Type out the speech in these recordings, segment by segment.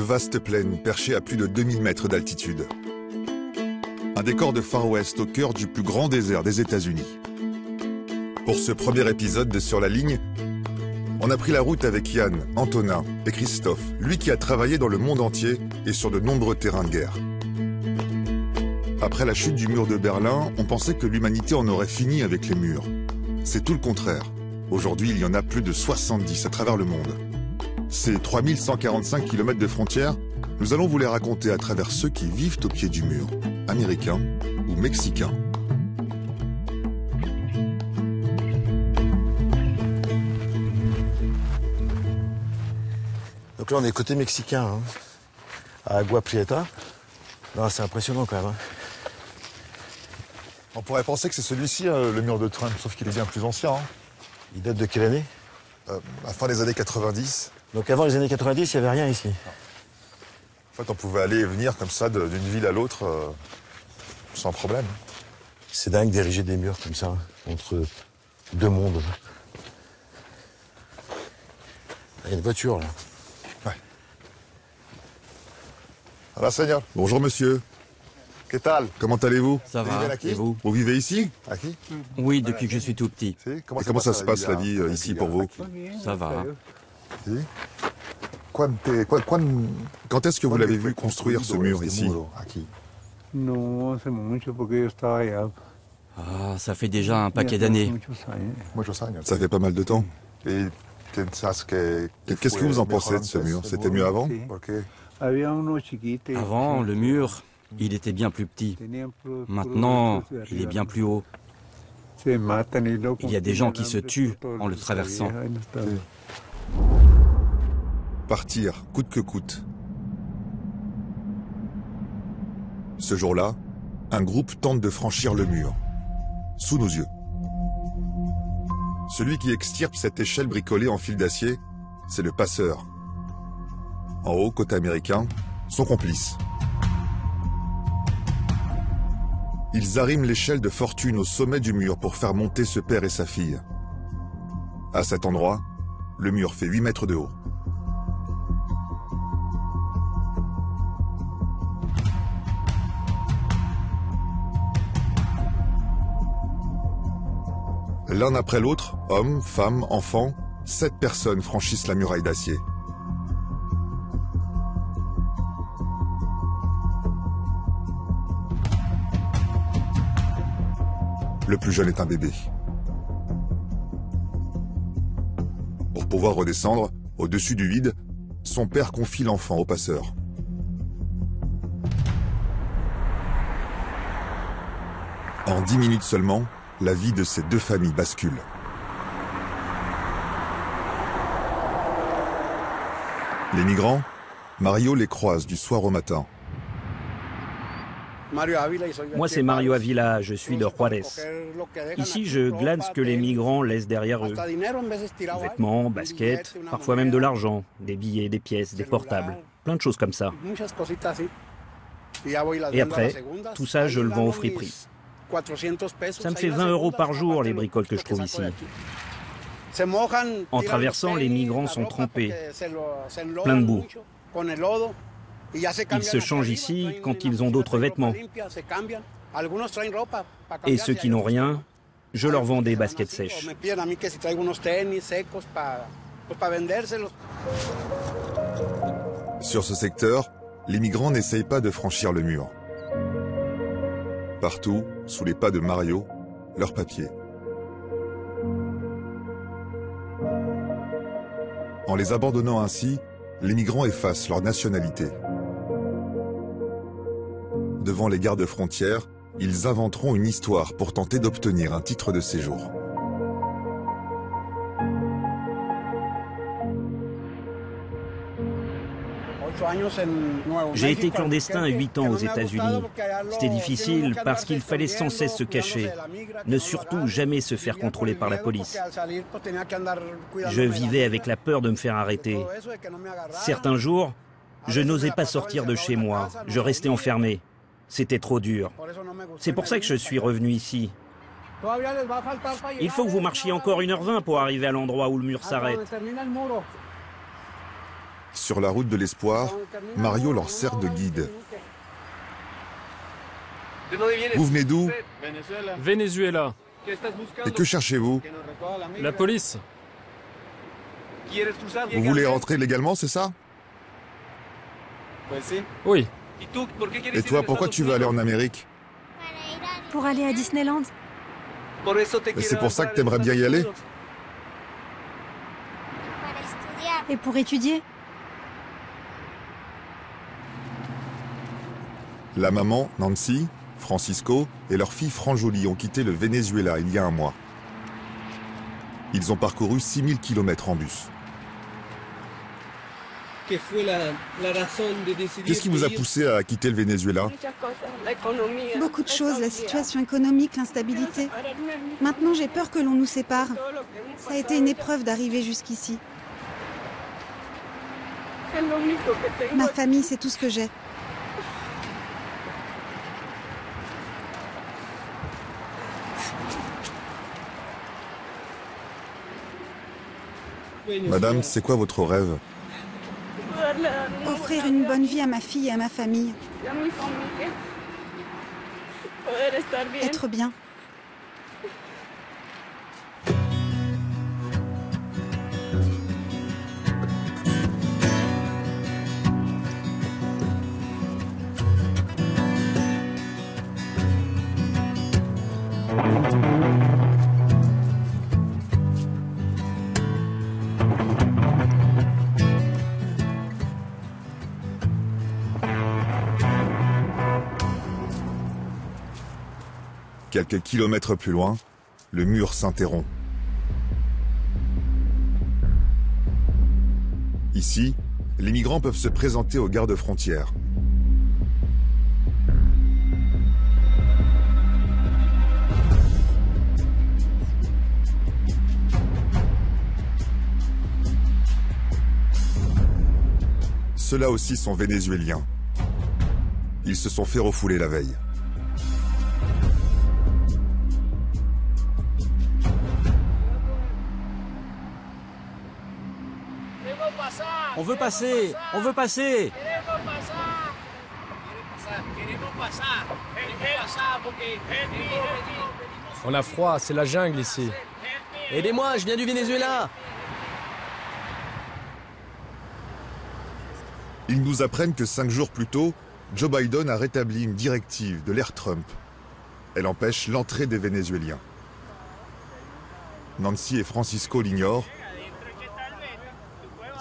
vaste plaine perchée à plus de 2000 mètres d'altitude. Un décor de Far West au cœur du plus grand désert des États-Unis. Pour ce premier épisode de Sur la ligne, on a pris la route avec Yann, Antonin et Christophe, lui qui a travaillé dans le monde entier et sur de nombreux terrains de guerre. Après la chute du mur de Berlin, on pensait que l'humanité en aurait fini avec les murs. C'est tout le contraire. Aujourd'hui, il y en a plus de 70 à travers le monde. Ces 3145 km de frontières, nous allons vous les raconter à travers ceux qui vivent au pied du mur, américains ou mexicains. Donc là, on est côté mexicain, hein, à Agua Prieta. C'est impressionnant quand même. Hein. On pourrait penser que c'est celui-ci, le mur de Trump, sauf qu'il est bien plus ancien. Hein. Il date de quelle année? À la fin des années 90. Donc avant les années 90, il n'y avait rien ici. En fait, on pouvait aller et venir comme ça d'une ville à l'autre sans problème. C'est dingue d'ériger des murs comme ça, entre deux mondes. Il y a une voiture là. Ouais. Hola, señor. Bonjour, monsieur. Que tal? Comment allez-vous? Ça va, et vous? Vous vivez ici? Oui, depuis que je suis tout petit. Et comment ça se passe la vie ici pour vous? Ça va. Quand est-ce que vous l'avez vu construire ce mur ici? Ah, ça fait déjà un paquet d'années. Ça fait pas mal de temps. Et qu'est-ce que vous en pensez de ce mur? C'était mieux avant? Avant, le mur, il était bien plus petit. Maintenant, il est bien plus haut. Il y a des gens qui se tuent en le traversant. Partir, coûte que coûte. Ce jour-là, un groupe tente de franchir le mur, sous nos yeux. Celui qui extirpe cette échelle bricolée en fil d'acier, c'est le passeur. En haut, côté américain, son complice. Ils arriment l'échelle de fortune au sommet du mur pour faire monter ce père et sa fille. À cet endroit, le mur fait 8 mètres de haut. L'un après l'autre, hommes, femmes, enfants, 7 personnes franchissent la muraille d'acier. Le plus jeune est un bébé. Pour pouvoir redescendre, au-dessus du vide, son père confie l'enfant au passeur. En 10 minutes seulement, la vie de ces deux familles bascule. Les migrants, Mario les croise du soir au matin. Moi, c'est Mario Avila, je suis de Juarez. Ici, je glane ce que les migrants laissent derrière eux. Vêtements, baskets, parfois même de l'argent, des billets, des pièces, des portables, plein de choses comme ça. Et après, tout ça, je le vends au friperie. Ça me fait 20 € par jour, les bricoles que je trouve ici. En traversant, les migrants sont trempés, plein de boue. Ils se changent ici quand ils ont d'autres vêtements. Et ceux qui n'ont rien, je leur vends des baskets sèches. Sur ce secteur, les migrants n'essayent pas de franchir le mur. Partout, sous les pas de Mario, leurs papiers. En les abandonnant ainsi, les migrants effacent leur nationalité. Devant les gardes-frontières, ils inventeront une histoire pour tenter d'obtenir un titre de séjour. J'ai été clandestin 8 ans aux États-Unis. C'était difficile parce qu'il fallait sans cesse se cacher, ne surtout jamais se faire contrôler par la police. Je vivais avec la peur de me faire arrêter. Certains jours, je n'osais pas sortir de chez moi, je restais enfermé. C'était trop dur. C'est pour ça que je suis revenu ici. Il faut que vous marchiez encore 1h20 pour arriver à l'endroit où le mur s'arrête. Sur la route de l'espoir, Mario leur sert de guide. Vous venez d'où? Venezuela. Et que cherchez-vous? La police. Vous voulez rentrer légalement, c'est ça? Oui. Et toi, pourquoi tu veux aller en Amérique? Pour aller à Disneyland. Et c'est pour ça que t'aimerais bien y aller? Et pour étudier. La maman, Nancy, Francisco et leur fille Franjolie ont quitté le Venezuela il y a un mois. Ils ont parcouru 6000 km en bus. Qu'est-ce qui vous a poussé à quitter le Venezuela? Beaucoup de choses, la situation économique, l'instabilité. Maintenant, j'ai peur que l'on nous sépare. Ça a été une épreuve d'arriver jusqu'ici. Ma famille, c'est tout ce que j'ai. Madame, c'est quoi votre rêve? Offrir une bonne vie à ma fille et à ma famille. Être bien. Quelques kilomètres plus loin, le mur s'interrompt. Ici, les migrants peuvent se présenter aux gardes-frontières. Ceux-là aussi sont vénézuéliens. Ils se sont fait refouler la veille. On veut passer! On veut passer! On a froid, c'est la jungle ici. Aidez-moi, je viens du Venezuela. Ils nous apprennent que 5 jours plus tôt, Joe Biden a rétabli une directive de l'ère Trump. Elle empêche l'entrée des Vénézuéliens. Nancy et Francisco l'ignorent.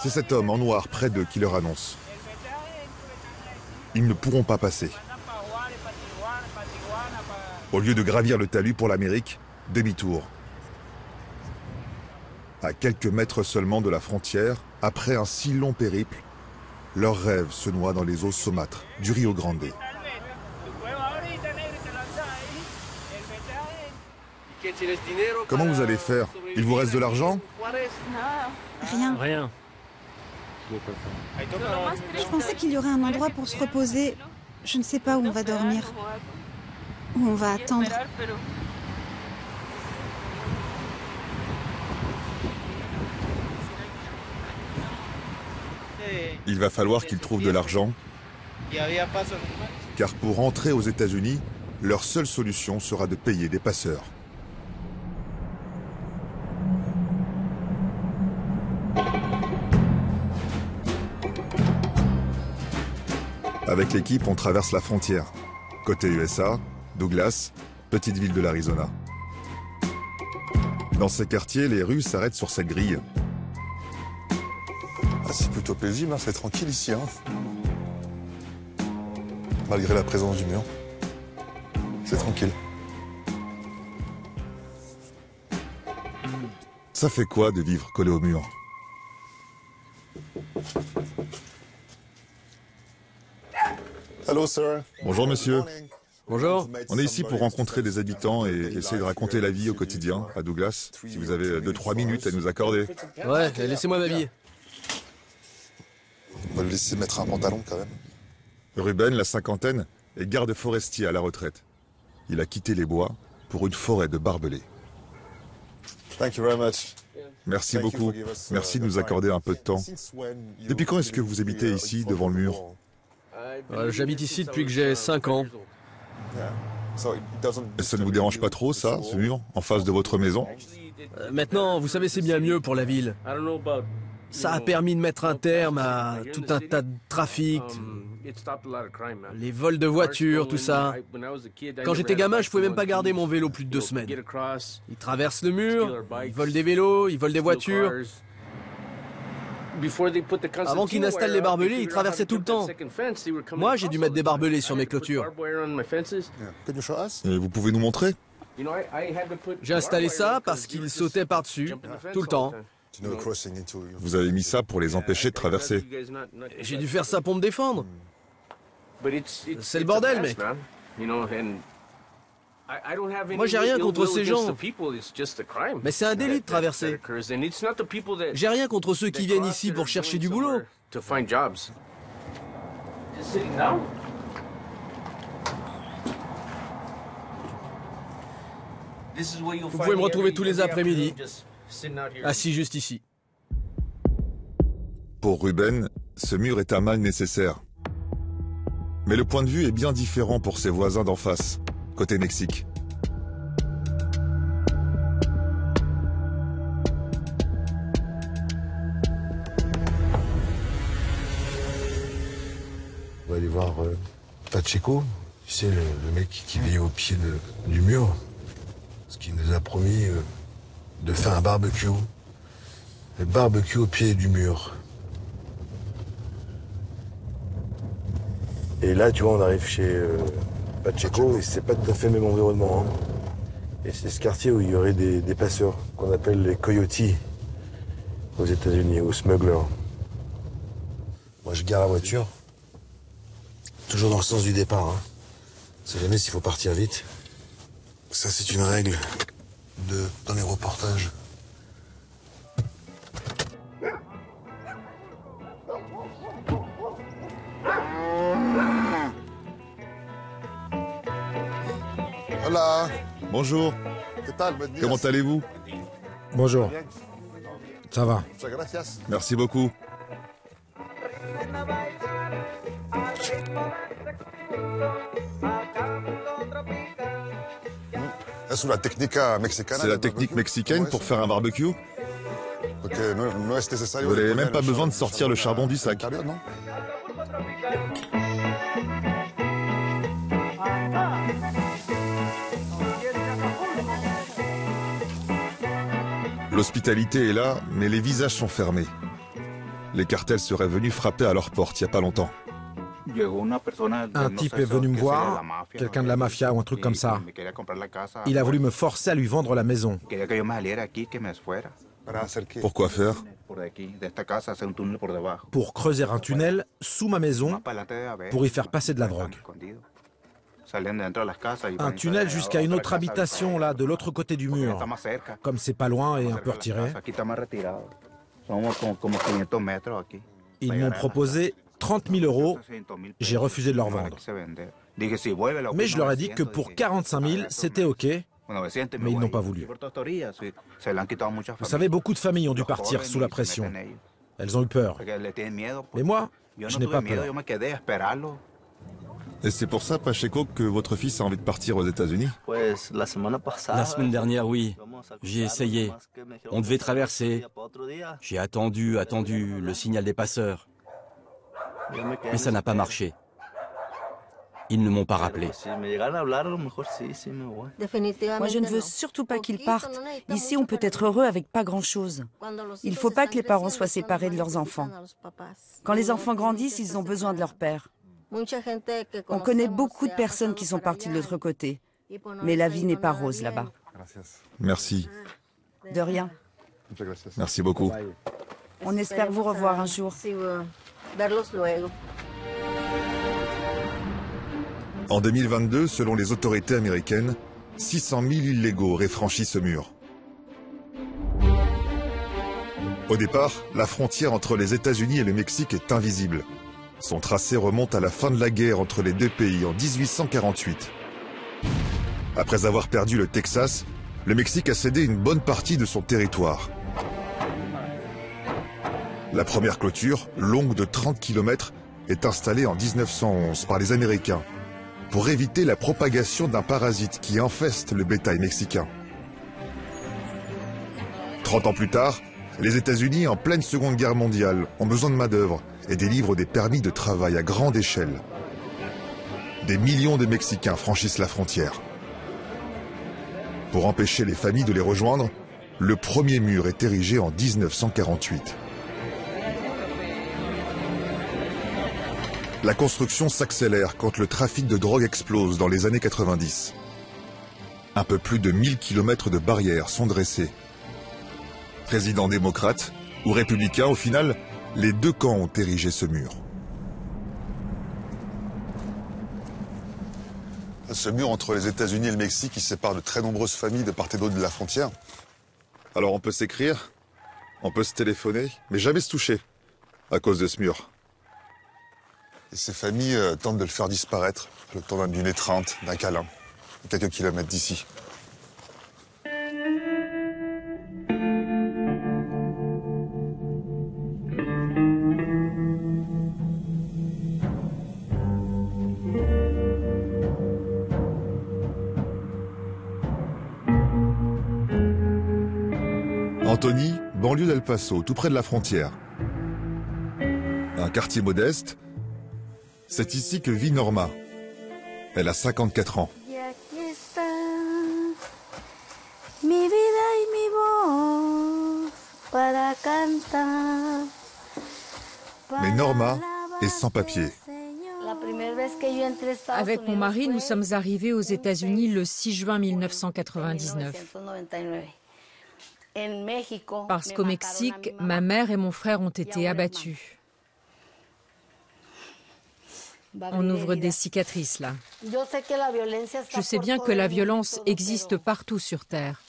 C'est cet homme en noir près d'eux qui leur annonce. Ils ne pourront pas passer. Au lieu de gravir le talus pour l'Amérique, demi-tour. À quelques mètres seulement de la frontière, après un si long périple, leur rêve se noie dans les eaux saumâtres du Rio Grande. Comment vous allez faire? Il vous reste de l'argent? Rien. Rien. Je pensais qu'il y aurait un endroit pour se reposer. Je ne sais pas où on va dormir. Où on va attendre. Il va falloir qu'ils trouvent de l'argent, car pour rentrer aux États-Unis, leur seule solution sera de payer des passeurs. Avec l'équipe, on traverse la frontière. Côté USA, Douglas, petite ville de l'Arizona. Dans ces quartiers, les rues s'arrêtent sur cette grille. Ah, c'est plutôt paisible, hein, c'est tranquille ici. Hein. Malgré la présence du mur. C'est tranquille. Ça fait quoi de vivre collé au mur? Hello, sir. Bonjour monsieur. Bonjour. On est ici pour rencontrer des habitants et essayer de raconter la vie au quotidien à Douglas. Si vous avez 2-3 minutes à nous accorder. Ouais, laissez-moi m'habiller. On va le laisser mettre un pantalon quand même. Ruben, la cinquantaine, est garde forestier à la retraite. Il a quitté les bois pour une forêt de barbelés. Thank you very much. Merci beaucoup. Merci de nous accorder un peu de temps. Depuis quand est-ce que vous habitez ici, devant le mur? J'habite ici depuis que j'ai 5 ans. Et ça ne vous dérange pas trop, ça, ce mur, en face de votre maison? Maintenant, vous savez, c'est bien mieux pour la ville. Ça a permis de mettre un terme à tout un tas de trafic, les vols de voitures, tout ça. Quand j'étais gamin, je pouvais même pas garder mon vélo plus de 2 semaines. Ils traversent le mur, ils volent des vélos, ils volent des voitures. Avant qu'ils n'installent les barbelés, ils traversaient tout le temps. Moi, j'ai dû mettre des barbelés sur mes clôtures. Et vous pouvez nous montrer? J'ai installé ça parce qu'ils sautaient par-dessus, tout le temps. Vous avez mis ça pour les empêcher de traverser. J'ai dû faire ça pour me défendre. C'est le bordel, mec. Moi, j'ai rien contre ces gens. Mais c'est un délit de traverser. J'ai rien contre ceux qui viennent ici pour chercher du boulot. Vous pouvez me retrouver tous les après-midi, assis juste ici. Pour Ruben, ce mur est un mal nécessaire. Mais le point de vue est bien différent pour ses voisins d'en face, côté Mexique. On va aller voir Pacheco, tu sais, le mec qui vit au pied du mur. Parce qu'il nous a promis de faire un barbecue. Le barbecue au pied du mur. Et là, tu vois, on arrive chez Pacheco et c'est pas tout à fait le même environnement. Hein. Et c'est ce quartier où il y aurait des passeurs qu'on appelle les coyotes aux États-Unis, ou smugglers. Moi, je gare la voiture, toujours dans le sens du départ. Hein. On sait jamais s'il faut partir vite. Ça, c'est une règle dans les reportages. Hola. Bonjour. Comment allez-vous? Bonjour. Ça va. Merci beaucoup. C'est la technique mexicaine pour faire un barbecue? Vous n'avez même pas besoin de sortir le charbon du sac. L'hospitalité est là, mais les visages sont fermés. Les cartels seraient venus frapper à leur porte il n'y a pas longtemps. Un type est venu me voir, quelqu'un de la mafia ou un truc comme ça. Il a voulu me forcer à lui vendre la maison. Pourquoi faire? Pour creuser un tunnel sous ma maison pour y faire passer de la drogue. Un tunnel jusqu'à une autre habitation là, de l'autre côté du mur. Comme c'est pas loin et un peu retiré. Ils m'ont proposé 30 000 euros. J'ai refusé de leur vendre. Mais je leur ai dit que pour 45 000, c'était OK. Mais ils n'ont pas voulu. Vous savez, beaucoup de familles ont dû partir sous la pression. Elles ont eu peur. Mais moi, je n'ai pas peur. Et c'est pour ça, Pacheco, que votre fils a envie de partir aux États-Unis? La semaine dernière, oui. J'ai essayé. On devait traverser. J'ai attendu le signal des passeurs. Mais ça n'a pas marché. Ils ne m'ont pas rappelé. Moi, je ne veux surtout pas qu'ils partent. Ici, on peut être heureux avec pas grand-chose. Il ne faut pas que les parents soient séparés de leurs enfants. Quand les enfants grandissent, ils ont besoin de leur père. On connaît beaucoup de personnes qui sont parties de l'autre côté. Mais la vie n'est pas rose là-bas. Merci. De rien. Merci beaucoup. On espère vous revoir un jour. En 2022, selon les autorités américaines, 600 000 illégaux auraient franchi ce mur. Au départ, la frontière entre les États-Unis et le Mexique est invisible. Son tracé remonte à la fin de la guerre entre les deux pays en 1848. Après avoir perdu le Texas, le Mexique a cédé une bonne partie de son territoire. La première clôture, longue de 30 km, est installée en 1911 par les Américains pour éviter la propagation d'un parasite qui infeste le bétail mexicain. 30 ans plus tard, les États-Unis, en pleine Seconde Guerre mondiale, ont besoin de main-d'œuvre et délivrent des permis de travail à grande échelle. Des millions de Mexicains franchissent la frontière. Pour empêcher les familles de les rejoindre, le premier mur est érigé en 1948. La construction s'accélère quand le trafic de drogue explose dans les années 90. Un peu plus de 1000 km de barrières sont dressées. Président démocrate ou républicain, au final, les deux camps ont érigé ce mur. Ce mur entre les États-Unis et le Mexique, il sépare de très nombreuses familles de part et d'autre de la frontière. Alors on peut s'écrire, on peut se téléphoner, mais jamais se toucher à cause de ce mur. Et ces familles tentent de le faire disparaître, le temps d'une étreinte, d'un câlin, quelques kilomètres d'ici. Antony, banlieue d'El Paso, tout près de la frontière. Un quartier modeste. C'est ici que vit Norma. Elle a 54 ans. Mais Norma est sans papier. Avec mon mari, nous sommes arrivés aux États-Unis le 6 juin 1999. Parce qu'au Mexique, ma mère et mon frère ont été abattus. On ouvre des cicatrices là. Je sais bien que la violence existe partout sur Terre.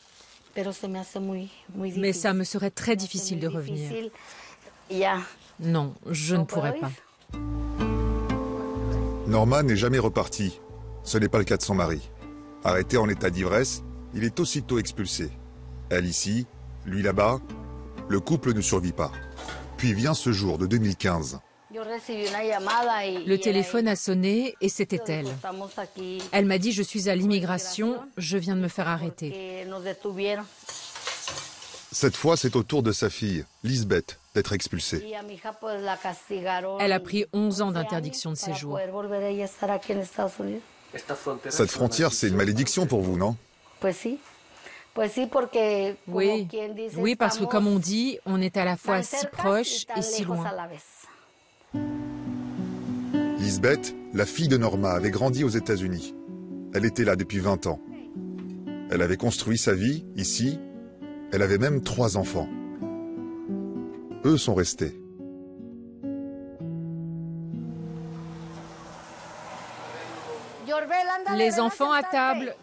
Mais ça me serait très difficile de revenir. Non, je ne pourrais pas. Norma n'est jamais repartie. Ce n'est pas le cas de son mari. Arrêté en état d'ivresse, il est aussitôt expulsé. Elle ici, lui là-bas, le couple ne survit pas. Puis vient ce jour de 2015. Le téléphone a sonné et c'était elle. Elle m'a dit « Je suis à l'immigration, je viens de me faire arrêter ». Cette fois, c'est au tour de sa fille, Lisbeth, d'être expulsée. Elle a pris 11 ans d'interdiction de séjour. Cette frontière, c'est une malédiction pour vous, non? Oui, parce que comme on dit, on est à la fois si proche et si loin. Lisbeth, la fille de Norma, avait grandi aux États-Unis. Elle était là depuis 20 ans. Elle avait construit sa vie, ici. Elle avait même 3 enfants. Eux sont restés. Les enfants à table.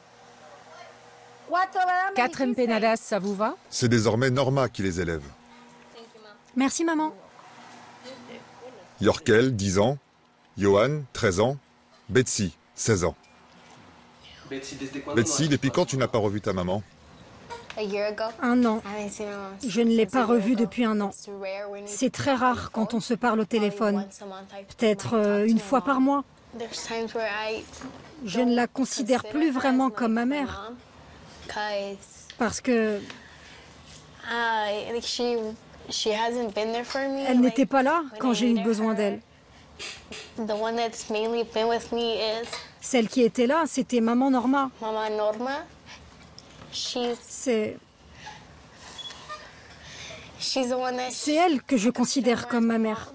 4 empanadas, ça vous va? C'est désormais Norma qui les élève. Merci, maman. Yorkel, 10 ans. Johan, 13 ans. Betsy, 16 ans. Betsy, depuis quand tu n'as pas revu ta maman? 1 an. Je ne l'ai pas revue depuis 1 an. C'est très rare quand on se parle au téléphone. Peut-être 1 fois par mois. Je ne la considère plus vraiment comme ma mère. Parce que... elle n'était pas là quand j'ai eu besoin d'elle. Celle qui était là, c'était maman Norma. C'est elle que je considère comme ma mère.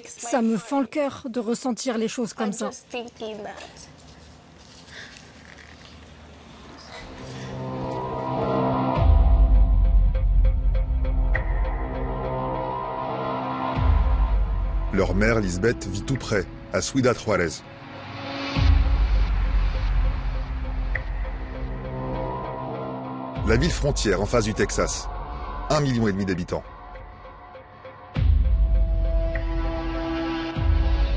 Ça me fend le cœur de ressentir les choses comme ça. Leur mère, Lisbeth, vit tout près, à Ciudad Juárez. La ville frontière en face du Texas. 1,5 million d'habitants.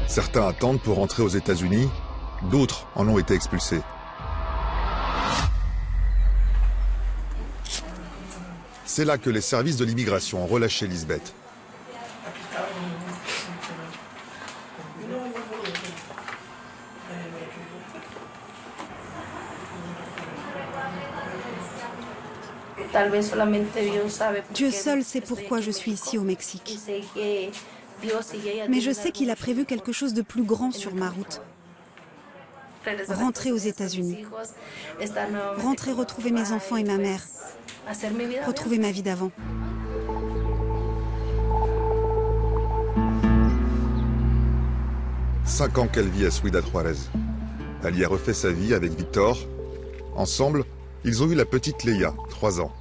Certains attendent pour rentrer aux États-Unis, d'autres en ont été expulsés. C'est là que les services de l'immigration ont relâché Lisbeth. Dieu seul sait pourquoi je suis ici au Mexique. Mais je sais qu'il a prévu quelque chose de plus grand sur ma route. Rentrer aux États-Unis. Rentrer retrouver mes enfants et ma mère. Retrouver ma vie d'avant. « 5 ans qu'elle vit à Ciudad Juárez. Elle y a refait sa vie avec Victor. Ensemble, ils ont eu la petite Leia, 3 ans.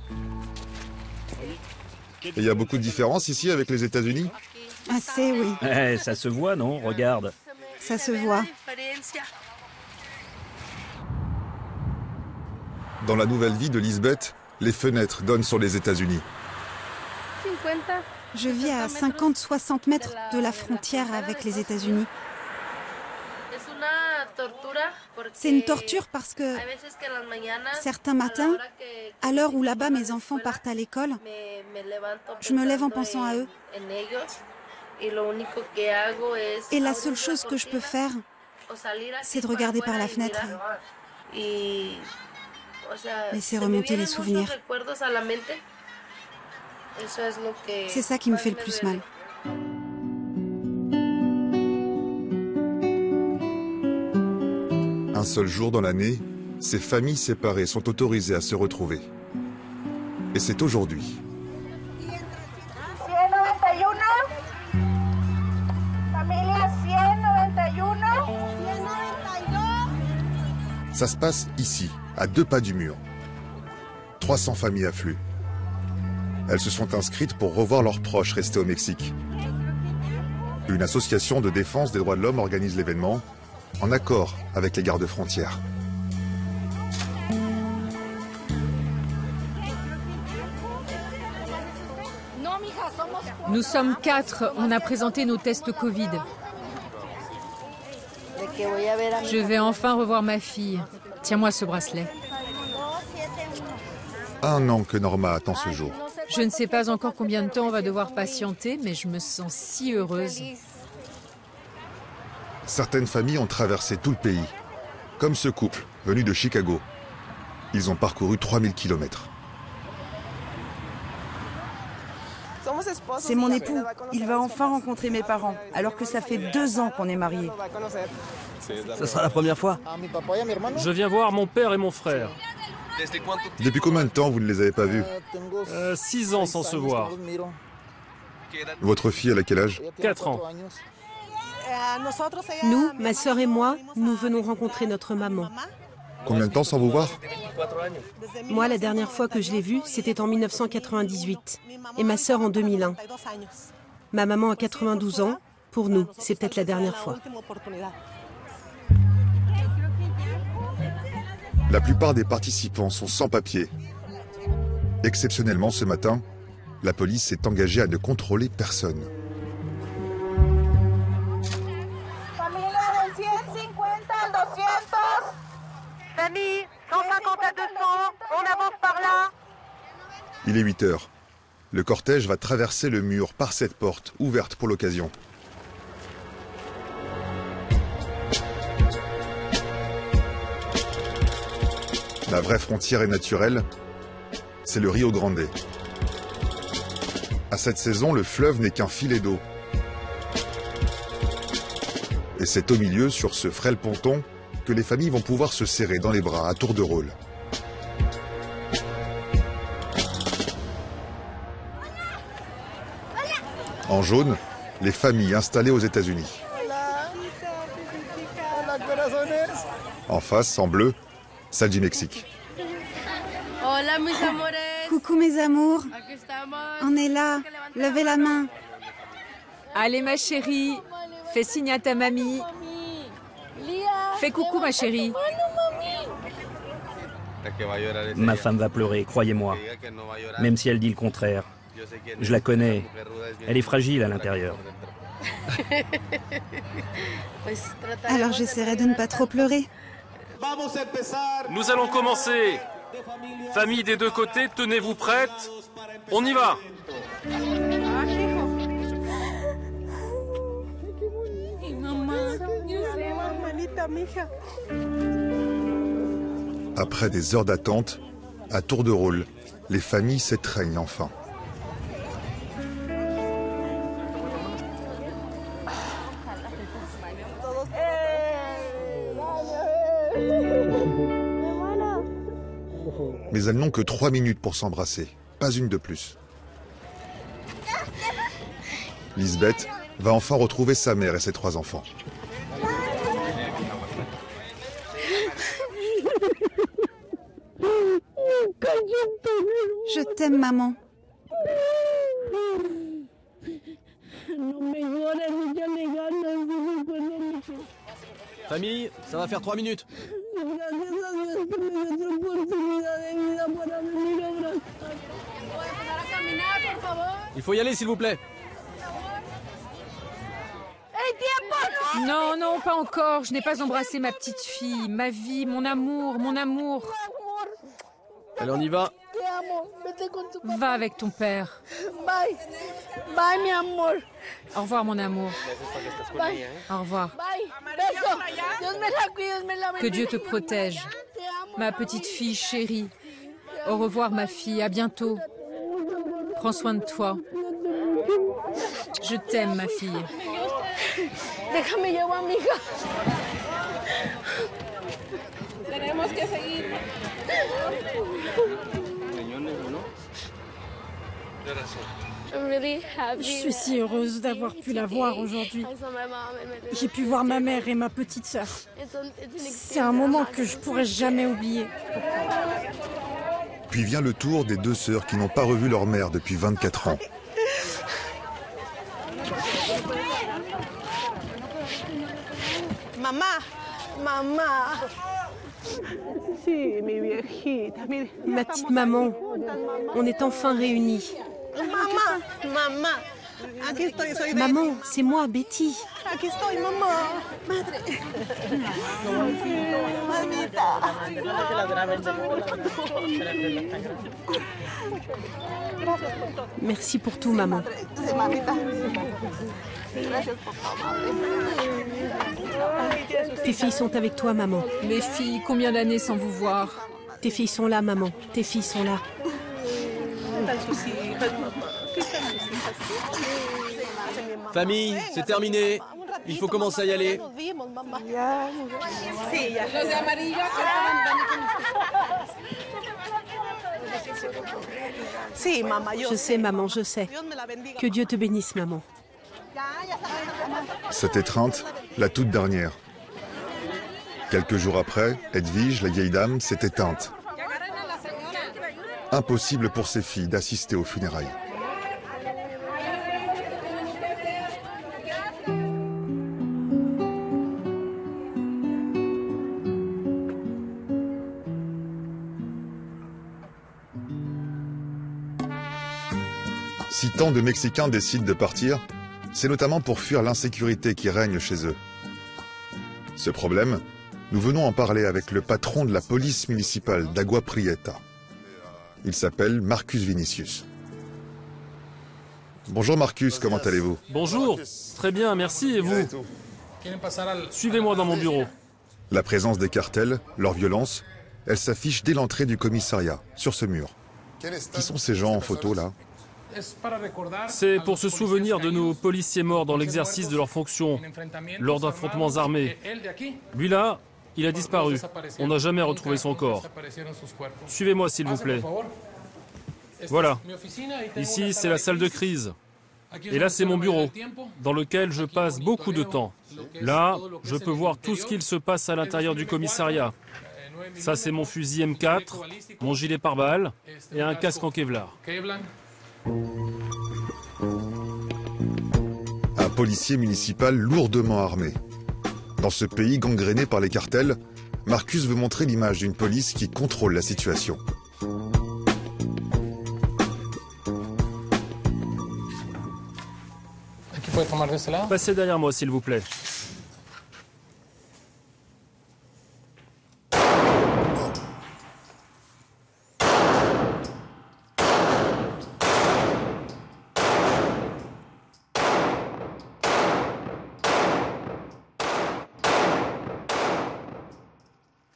Et il y a beaucoup de différences ici avec les États-Unis? Assez, oui. Ça se voit, non? Regarde. Ça se voit. Dans la nouvelle vie de Lisbeth, les fenêtres donnent sur les États-Unis. Je vis à 50-60 mètres de la frontière avec les États-Unis. C'est une torture parce que certains matins, à l'heure où là-bas mes enfants partent à l'école, je me lève en pensant à eux. Et la seule chose que je peux faire, c'est de regarder par la fenêtre et laisser remonter les souvenirs. C'est ça qui me fait le plus mal. Un seul jour dans l'année, ces familles séparées sont autorisées à se retrouver. Et c'est aujourd'hui. Ça se passe ici, à 2 pas du mur. 300 familles affluent. Elles se sont inscrites pour revoir leurs proches restés au Mexique. Une association de défense des droits de l'homme organise l'événement, en accord avec les gardes-frontières. Nous sommes 4, on a présenté nos tests Covid. Je vais enfin revoir ma fille. Tiens-moi ce bracelet. 1 an que Norma attend ce jour. Je ne sais pas encore combien de temps on va devoir patienter, mais je me sens si heureuse. Certaines familles ont traversé tout le pays, comme ce couple venu de Chicago. Ils ont parcouru 3000 km. C'est mon époux. Il va enfin rencontrer mes parents, alors que ça fait 2 ans qu'on est mariés. Ça sera la première fois. Je viens voir mon père et mon frère. Depuis combien de temps vous ne les avez pas vus? 6 ans sans se voir. Votre fille, elle a quel âge? 4 ans. Nous, ma sœur et moi, nous venons rencontrer notre maman. Combien de temps sans vous voir? Moi, la dernière fois que je l'ai vue, c'était en 1998. Et ma sœur en 2001. Ma maman a 92 ans. Pour nous, c'est peut-être la dernière fois. La plupart des participants sont sans papier. Exceptionnellement, ce matin, la police s'est engagée à ne contrôler personne. Famille, 150 à 200, on avance par là. Il est 8 heures. Le cortège va traverser le mur par cette porte ouverte pour l'occasion. La vraie frontière est naturelle, c'est le Rio Grande. À cette saison, le fleuve n'est qu'un filet d'eau. Et c'est au milieu, sur ce frêle ponton, que les familles vont pouvoir se serrer dans les bras à tour de rôle. En jaune, les familles installées aux États-Unis. En face, en bleu, celle du Mexique. Coucou mes amours. On est là. Levez la main. Allez ma chérie, fais signe à ta mamie. Fais coucou ma chérie. Ma femme va pleurer, croyez-moi. Même si elle dit le contraire. Je la connais. Elle est fragile à l'intérieur. Alors j'essaierai de ne pas trop pleurer. Nous allons commencer. Famille des 2 côtés, tenez-vous prêtes. On y va. Après des heures d'attente, à tour de rôle, les familles s'étreignent enfin. Mais elles n'ont que 3 minutes pour s'embrasser, pas une de plus. Lisbeth va enfin retrouver sa mère et ses 3 enfants. Je t'aime, maman. Famille, ça va faire 3 minutes. Il faut y aller, s'il vous plaît. Non, non, pas encore. Je n'ai pas embrassé ma petite fille, ma vie, mon amour, mon amour. Allez, on y va. Va avec ton père. Bye. Bye, mi amor. Au revoir, mon amour. Bye. Au revoir. Bye. Beso. Dios me la cuide, me la bendiga. Que Dieu te protège. Ma petite fille chérie. Au revoir, ma fille. À bientôt. Prends soin de toi. Je t'aime, ma fille. Déjame llevo, amiga. Tenemos que seguir. Je suis si heureuse d'avoir pu la voir aujourd'hui. J'ai pu voir ma mère et ma petite sœur. C'est un moment que je pourrai jamais oublier. Puis vient le tour des 2 sœurs qui n'ont pas revu leur mère depuis 24 ans. Maman, maman. Ma petite maman, on est enfin réunis. Maman, maman. Maman, c'est moi, Betty. Aquí estoy, mamá. Madre. Merci pour tout, maman. Tes filles sont avec toi, maman. Mes filles, combien d'années sans vous voir? Tes filles sont là, maman. Tes filles sont là. Famille, c'est terminé. Il faut commencer à y aller. Je sais, maman, je sais. Que Dieu te bénisse, maman. Cette étreinte, la toute dernière. Quelques jours après, Edwige, la vieille dame, s'est éteinte. Impossible pour ses filles d'assister aux funérailles. Si tant de Mexicains décident de partir, c'est notamment pour fuir l'insécurité qui règne chez eux. Ce problème, nous venons en parler avec le patron de la police municipale d'Agua Prieta. Il s'appelle Marcus Vinicius. Bonjour Marcus, comment allez-vous? Bonjour, très bien, merci, et vous? Suivez-moi dans mon bureau. La présence des cartels, leur violence, elle s'affiche dès l'entrée du commissariat, sur ce mur. Qui sont ces gens en photo là? C'est pour se souvenir de nos policiers morts dans l'exercice de leurs fonctions, lors d'affrontements armés. Lui là, il a disparu. On n'a jamais retrouvé son corps. Suivez-moi s'il vous plaît. Voilà. Ici, c'est la salle de crise. Et là, c'est mon bureau, dans lequel je passe beaucoup de temps. Là, je peux voir tout ce qu'il se passe à l'intérieur du commissariat. Ça, c'est mon fusil M4, mon gilet pare-balles et un casque en Kevlar. Un policier municipal lourdement armé. Dans ce pays gangréné par les cartels, Marcus veut montrer l'image d'une police qui contrôle la situation. Passez derrière moi, s'il vous plaît.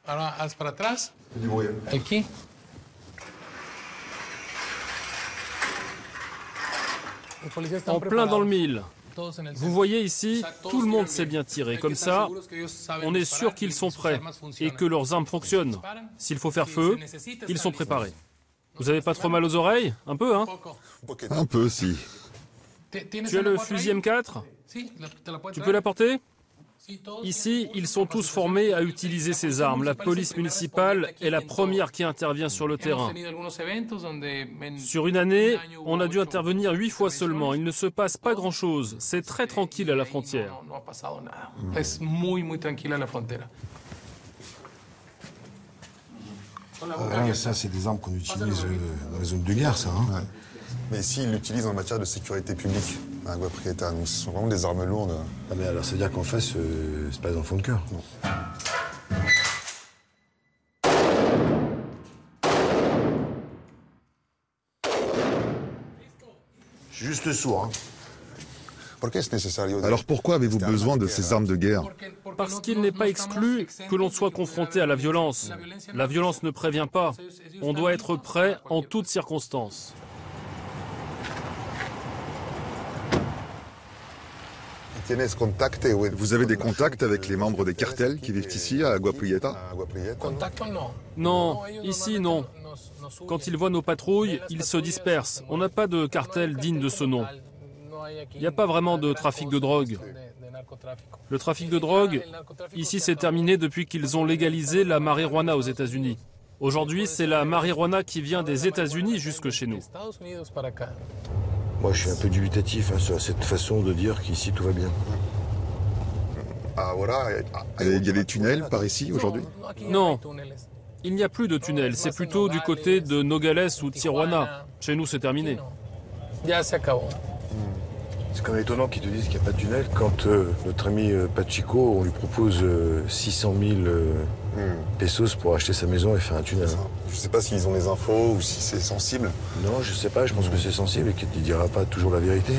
Ahora haz para atrás. Aquí. En plein dans le mille. Vous voyez ici, tout le monde sait bien tirer. Comme ça, on est sûr qu'ils sont prêts et que leurs armes fonctionnent. S'il faut faire feu, ils sont préparés. Vous avez pas trop mal aux oreilles? Un peu, hein? Un peu, si. Tu as le fusil M4? Tu peux l'apporter? Ici, ils sont tous formés à utiliser ces armes. La police municipale est la première qui intervient sur le terrain. Sur une année, on a dû intervenir 8 fois seulement. Il ne se passe pas grand-chose. C'est très tranquille à la frontière. Ça, c'est des armes qu'on utilise dans les zones de guerre, ça. Hein. Ouais. Mais ici, ils l'utilisent en matière de sécurité publique, à Agua Prieta. Donc, ce sont vraiment des armes lourdes. Ah, mais alors, ça veut dire qu'en face, c'est pas des enfants de cœur. Non. Je suis juste sourd, hein. Alors pourquoi avez-vous besoin de ces armes de guerre? Parce qu'il n'est pas exclu que l'on soit confronté à la violence. La violence ne prévient pas. On doit être prêt en toutes circonstances. Vous avez des contacts avec les membres des cartels qui vivent ici, à Agua Prieta? Non, ici non. Quand ils voient nos patrouilles, ils se dispersent. On n'a pas de cartel digne de ce nom. Il n'y a pas vraiment de trafic de drogue. Le trafic de drogue, ici, c'est terminé depuis qu'ils ont légalisé la marijuana aux États-Unis. Aujourd'hui, c'est la marijuana qui vient des États-Unis jusque chez nous. Moi, je suis un peu dubitatif sur cette façon de dire qu'ici, tout va bien. Et il y a des tunnels par ici, aujourd'hui? Non, il n'y a plus de tunnels. C'est plutôt du côté de Nogales ou Tijuana. Chez nous, c'est terminé. C'est quand même étonnant qu'ils te disent qu'il n'y a pas de tunnel quand notre ami Pachico, on lui propose 600 000 pesos pour acheter sa maison et faire un tunnel. Je ne sais pas s'ils ont les infos ou si c'est sensible. Non, je sais pas, je pense que c'est sensible et qu'il ne dira pas toujours la vérité.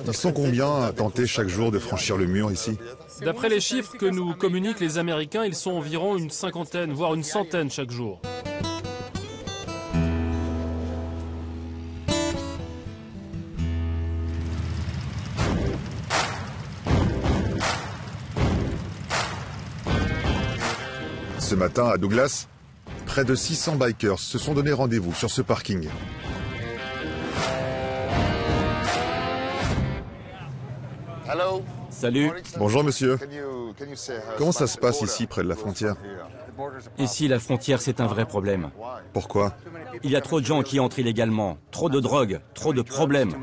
Ils sont combien à tenter chaque jour de franchir le mur ici? D'après les chiffres que nous communiquent les Américains, ils sont environ une cinquantaine, voire une centaine chaque jour. Ce matin, à Douglas, près de 600 bikers se sont donné rendez-vous sur ce parking. Salut. Bonjour monsieur. Comment ça se passe ici, près de la frontière? Ici, la frontière, c'est un vrai problème. Pourquoi? Il y a trop de gens qui entrent illégalement, trop de drogue, trop de problèmes.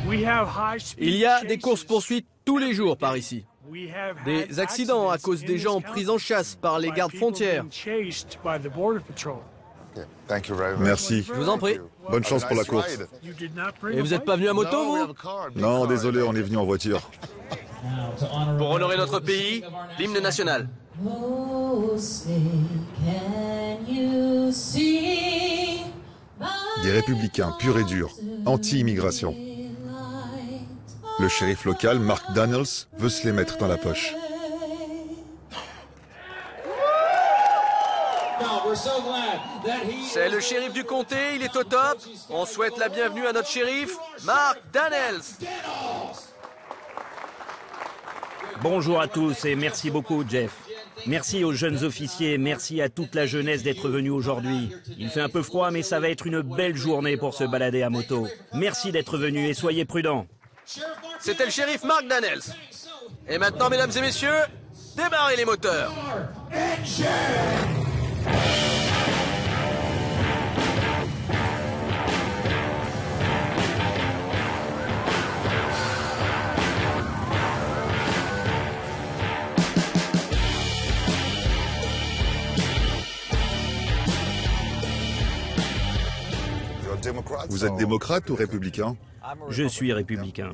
Il y a des courses-poursuites tous les jours par ici. Des accidents à cause des gens pris en chasse par les gardes frontières. Merci. Je vous en prie. Bonne chance pour la course. Et vous n'êtes pas venu à moto, vous? Non, désolé, on est venu en voiture. Pour honorer notre pays, l'hymne national. Des républicains purs et durs, anti-immigration. Le shérif local, Mark Daniels, veut se les mettre dans la poche. C'est le shérif du comté, il est au top. On souhaite la bienvenue à notre shérif, Mark Daniels. Bonjour à tous et merci beaucoup, Jeff. Merci aux jeunes officiers, merci à toute la jeunesse d'être venue aujourd'hui. Il fait un peu froid, mais ça va être une belle journée pour se balader à moto. Merci d'être venus et soyez prudents. C'était le shérif Mark Daniels. Et maintenant, mesdames et messieurs, démarrez les moteurs. Vous êtes démocrate ou républicain? Je suis républicain.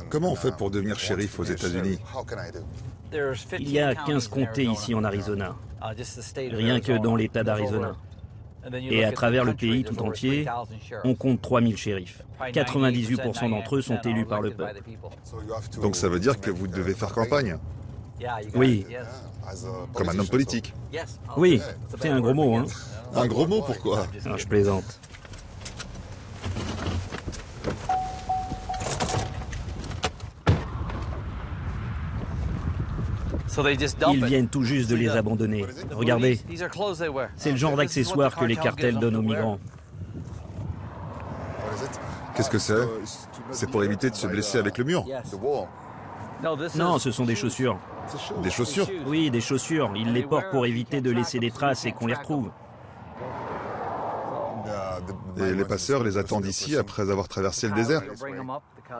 Comment on fait pour devenir shérif aux États-Unis? Il y a 15 comtés ici en Arizona. Rien que dans l'État d'Arizona. Et à travers le pays tout entier, on compte 3000 shérifs. 98% d'entre eux sont élus par le peuple. Donc ça veut dire que vous devez faire campagne? Oui. Comme un homme politique? Oui, c'est un gros mot, hein. Un gros mot, pourquoi? Non, je plaisante. Ils viennent tout juste de les abandonner. Regardez, c'est le genre d'accessoires que les cartels donnent aux migrants. Qu'est-ce que c'est? C'est pour éviter de se blesser avec le mur? Non, ce sont des chaussures. Des chaussures? Oui, des chaussures. Ils les portent pour éviter de laisser des traces et qu'on les retrouve. Et les passeurs les attendent ici après avoir traversé le désert?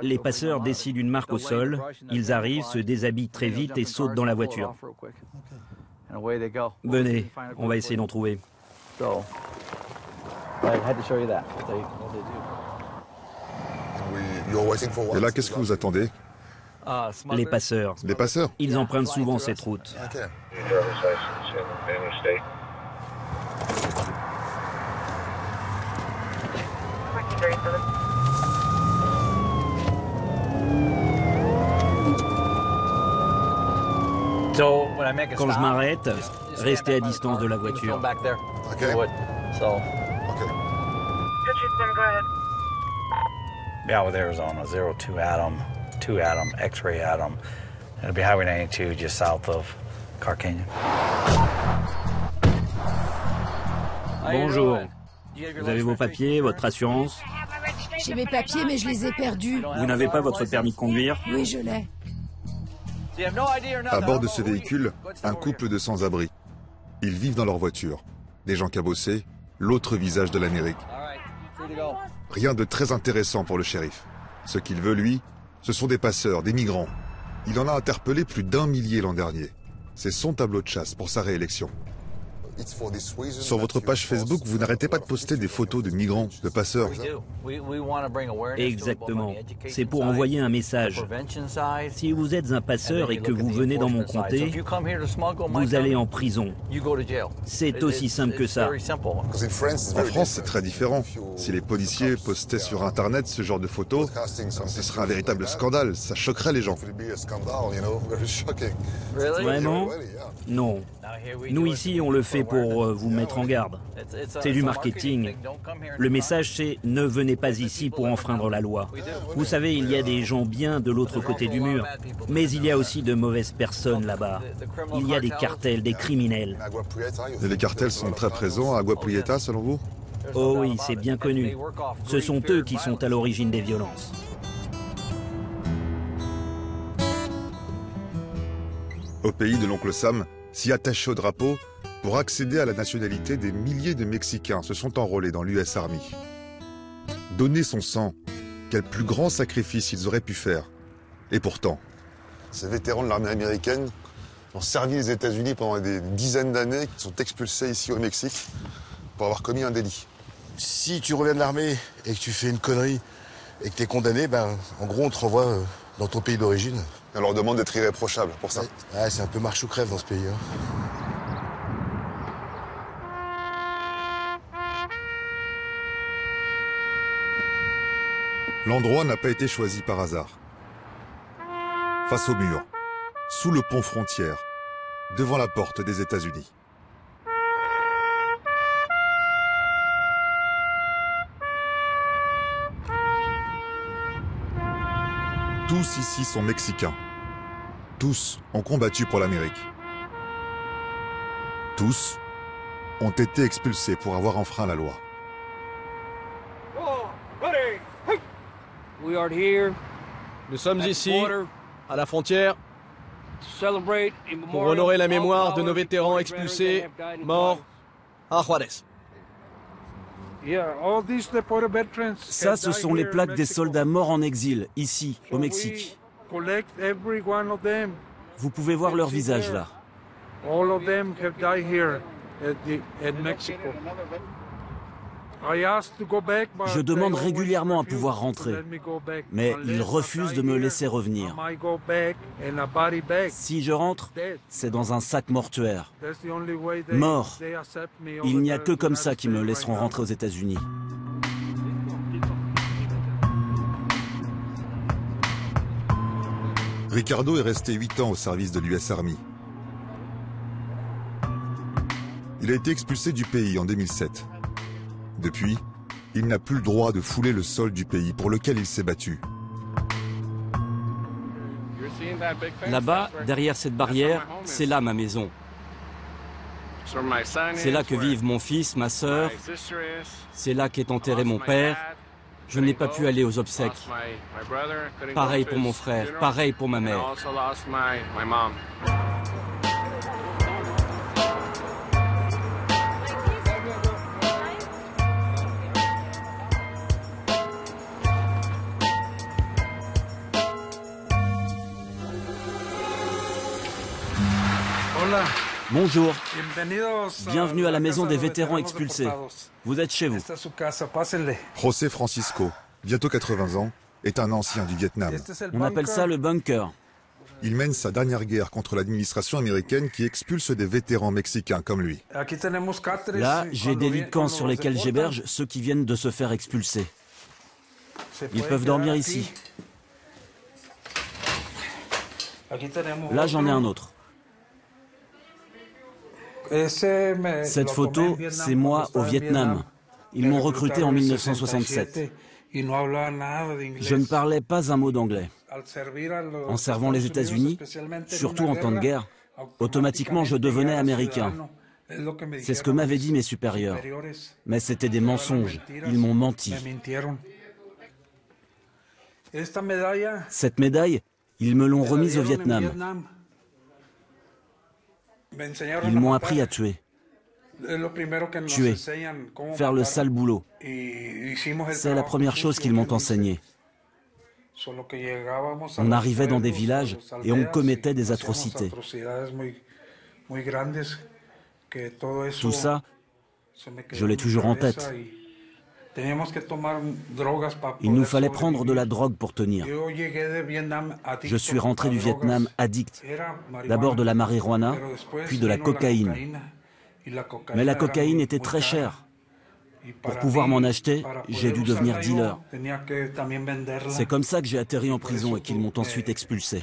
Les passeurs décident une marque au sol, ils arrivent, se déshabillent très vite et sautent dans la voiture. Venez, on va essayer d'en trouver. Et là, qu'est-ce que vous attendez? Les passeurs. Les passeurs? Ils empruntent souvent cette route. Quand je m'arrête, restez à distance de la voiture. Gallup, Arizona, 02 Adam, 2 Adam, X-ray Adam. It'll be Highway 92 just south of Car Canyon. Bonjour. Vous avez vos papiers, votre assurance? J'ai mes papiers, mais je les ai perdus. Vous n'avez pas votre permis de conduire? Oui, je l'ai. À bord de ce véhicule, un couple de sans-abri. Ils vivent dans leur voiture. Des gens cabossés, l'autre visage de l'Amérique. Rien de très intéressant pour le shérif. Ce qu'il veut, lui, ce sont des passeurs, des migrants. Il en a interpellé plus d'1 millier l'an dernier. C'est son tableau de chasse pour sa réélection. Sur votre page Facebook, vous n'arrêtez pas de poster des photos de migrants, de passeurs. Exactement. C'est pour envoyer un message. Si vous êtes un passeur et que vous venez dans mon comté, vous allez en prison. C'est aussi simple que ça. En France, c'est très différent. Si les policiers postaient sur Internet ce genre de photos, ce serait un véritable scandale. Ça choquerait les gens. Vraiment? Non. Nous ici, on le fait pour vous mettre en garde. C'est du marketing. Le message, c'est « Ne venez pas ici pour enfreindre la loi ». Vous savez, il y a des gens bien de l'autre côté du mur, mais il y a aussi de mauvaises personnes là-bas. Il y a des cartels, des criminels. Et les cartels sont très présents à Agua Prieta, selon vous? Oh oui, c'est bien connu. Ce sont eux qui sont à l'origine des violences. Au pays de l'oncle Sam, si attaché au drapeau, pour accéder à la nationalité, des milliers de Mexicains se sont enrôlés dans l'US Army. Donner son sang, quel plus grand sacrifice ils auraient pu faire. Et pourtant... Ces vétérans de l'armée américaine ont servi les États-Unis pendant des dizaines d'années, qui sont expulsés ici au Mexique pour avoir commis un délit. Si tu reviens de l'armée et que tu fais une connerie et que tu es condamné, en gros, on te renvoie dans ton pays d'origine. On leur demande d'être irréprochable pour ça. Ouais, c'est un peu marche ou crève dans ce pays. L'endroit n'a pas été choisi par hasard. Face au mur, sous le pont frontière, devant la porte des États-Unis. Tous ici sont mexicains. Tous ont combattu pour l'Amérique. Tous ont été expulsés pour avoir enfreint la loi. Nous sommes ici, à la frontière, pour honorer la mémoire de nos vétérans expulsés, morts à Juarez. Ça, ce sont les plaques des soldats morts en exil, ici, au Mexique. Vous pouvez voir leur visage là. Je demande régulièrement à pouvoir rentrer, mais ils refusent de me laisser revenir. Si je rentre, c'est dans un sac mortuaire. Mort. Il n'y a que comme ça qu'ils me laisseront rentrer aux États-Unis. Ricardo est resté 8 ans au service de l'US Army. Il a été expulsé du pays en 2007. Depuis, il n'a plus le droit de fouler le sol du pays pour lequel il s'est battu. Là-bas, derrière cette barrière, c'est là ma maison. C'est là que vivent mon fils, ma sœur. C'est là qu'est enterré mon père. Je n'ai pas pu aller aux obsèques. Pareil pour mon frère, pareil pour ma mère. Bonjour. Bienvenue à la maison des vétérans expulsés. Vous êtes chez vous. José Francisco, bientôt 80 ans, est un ancien du Vietnam. On appelle ça le bunker. Il mène sa dernière guerre contre l'administration américaine qui expulse des vétérans mexicains comme lui. Là, j'ai des lits de camp sur lesquels j'héberge ceux qui viennent de se faire expulser. Ils peuvent dormir ici. Là, j'en ai un autre. Cette photo, c'est moi au Vietnam. Ils m'ont recruté en 1967. Je ne parlais pas un mot d'anglais. En servant les États-Unis, surtout en temps de guerre, automatiquement je devenais américain. C'est ce que m'avaient dit mes supérieurs. Mais c'était des mensonges. Ils m'ont menti. Cette médaille, ils me l'ont remise au Vietnam. Ils m'ont appris à tuer. Tuer, faire le sale boulot. C'est la première chose qu'ils m'ont enseigné. On arrivait dans des villages et on commettait des atrocités. Tout ça, je l'ai toujours en tête. Il nous fallait prendre de la drogue pour tenir. Je suis rentré du Vietnam addict. D'abord de la marijuana, puis de la cocaïne. Mais la cocaïne était très chère. Pour pouvoir m'en acheter, j'ai dû devenir dealer. C'est comme ça que j'ai atterri en prison et qu'ils m'ont ensuite expulsé.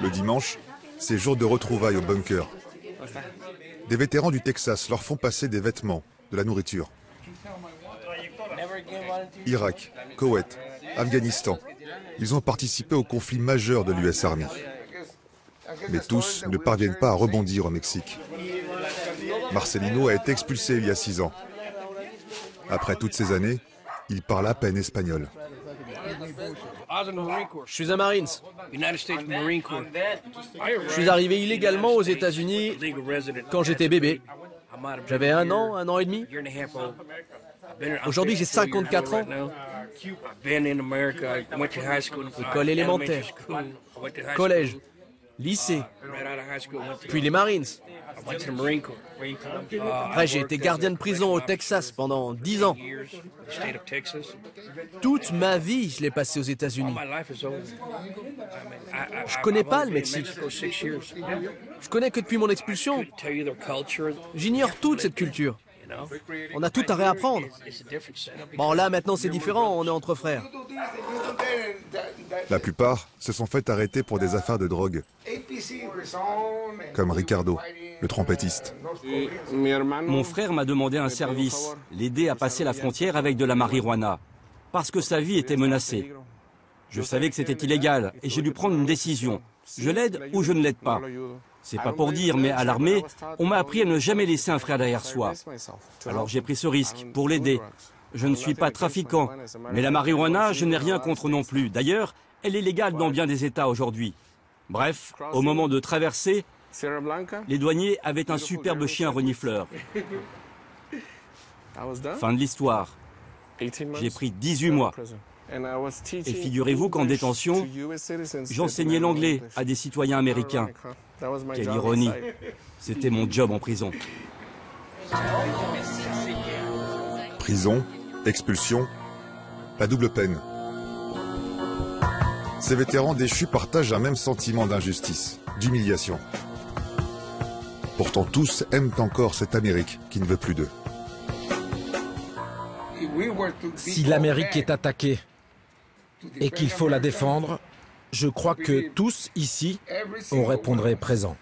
Le dimanche, c'est jour de retrouvailles au bunker. Des vétérans du Texas leur font passer des vêtements, de la nourriture. Irak, Koweït, Afghanistan. Ils ont participé au conflit majeur de l'US Army. Mais tous ne parviennent pas à rebondir au Mexique. Marcelino a été expulsé il y a 6 ans. Après toutes ces années, il parle à peine espagnol. Je suis un Marines. Je suis arrivé illégalement aux États-Unis quand j'étais bébé. J'avais 1 an et demi. Aujourd'hui, j'ai 54 ans. École élémentaire, collège, lycée, puis les Marines. Après, j'ai été gardien de prison au Texas pendant 10 ans. Toute ma vie, je l'ai passée aux États-Unis. Je connais pas le Mexique. Je connais que depuis mon expulsion. J'ignore toute cette culture. On a tout à réapprendre. Bon, là, maintenant, c'est différent. On est entre frères. La plupart se sont fait arrêter pour des affaires de drogue. Comme Ricardo, le trompettiste. Mon frère m'a demandé un service, l'aider à passer la frontière avec de la marijuana, parce que sa vie était menacée. Je savais que c'était illégal et j'ai dû prendre une décision. Je l'aide ou je ne l'aide pas. C'est pas pour dire, mais à l'armée, on m'a appris à ne jamais laisser un frère derrière soi. Alors j'ai pris ce risque pour l'aider. Je ne suis pas trafiquant, mais la marijuana, je n'ai rien contre non plus. D'ailleurs, elle est légale dans bien des États aujourd'hui. Bref, au moment de traverser, les douaniers avaient un superbe chien renifleur. Fin de l'histoire. J'ai pris 18 mois. Et figurez-vous qu'en détention, j'enseignais l'anglais à des citoyens américains. Quelle ironie. C'était mon job en prison. Prison, expulsion, la double peine. Ces vétérans déchus partagent un même sentiment d'injustice, d'humiliation. Pourtant tous aiment encore cette Amérique qui ne veut plus d'eux. Si l'Amérique est attaquée et qu'il faut la défendre, je crois que tous ici, on répondrait présent.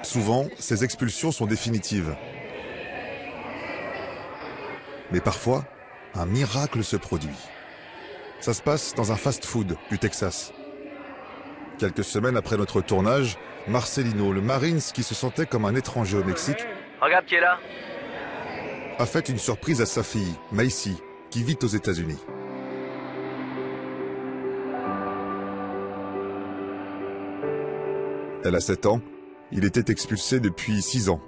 Souvent, ces expulsions sont définitives. Mais parfois, un miracle se produit. Ça se passe dans un fast-food du Texas. Quelques semaines après notre tournage, Marcelino, le Marines qui se sentait comme un étranger au Mexique, Regarde qui est là. A fait une surprise à sa fille, Macy, qui vit aux États-Unis. Elle a 7 ans, il était expulsé depuis 6 ans.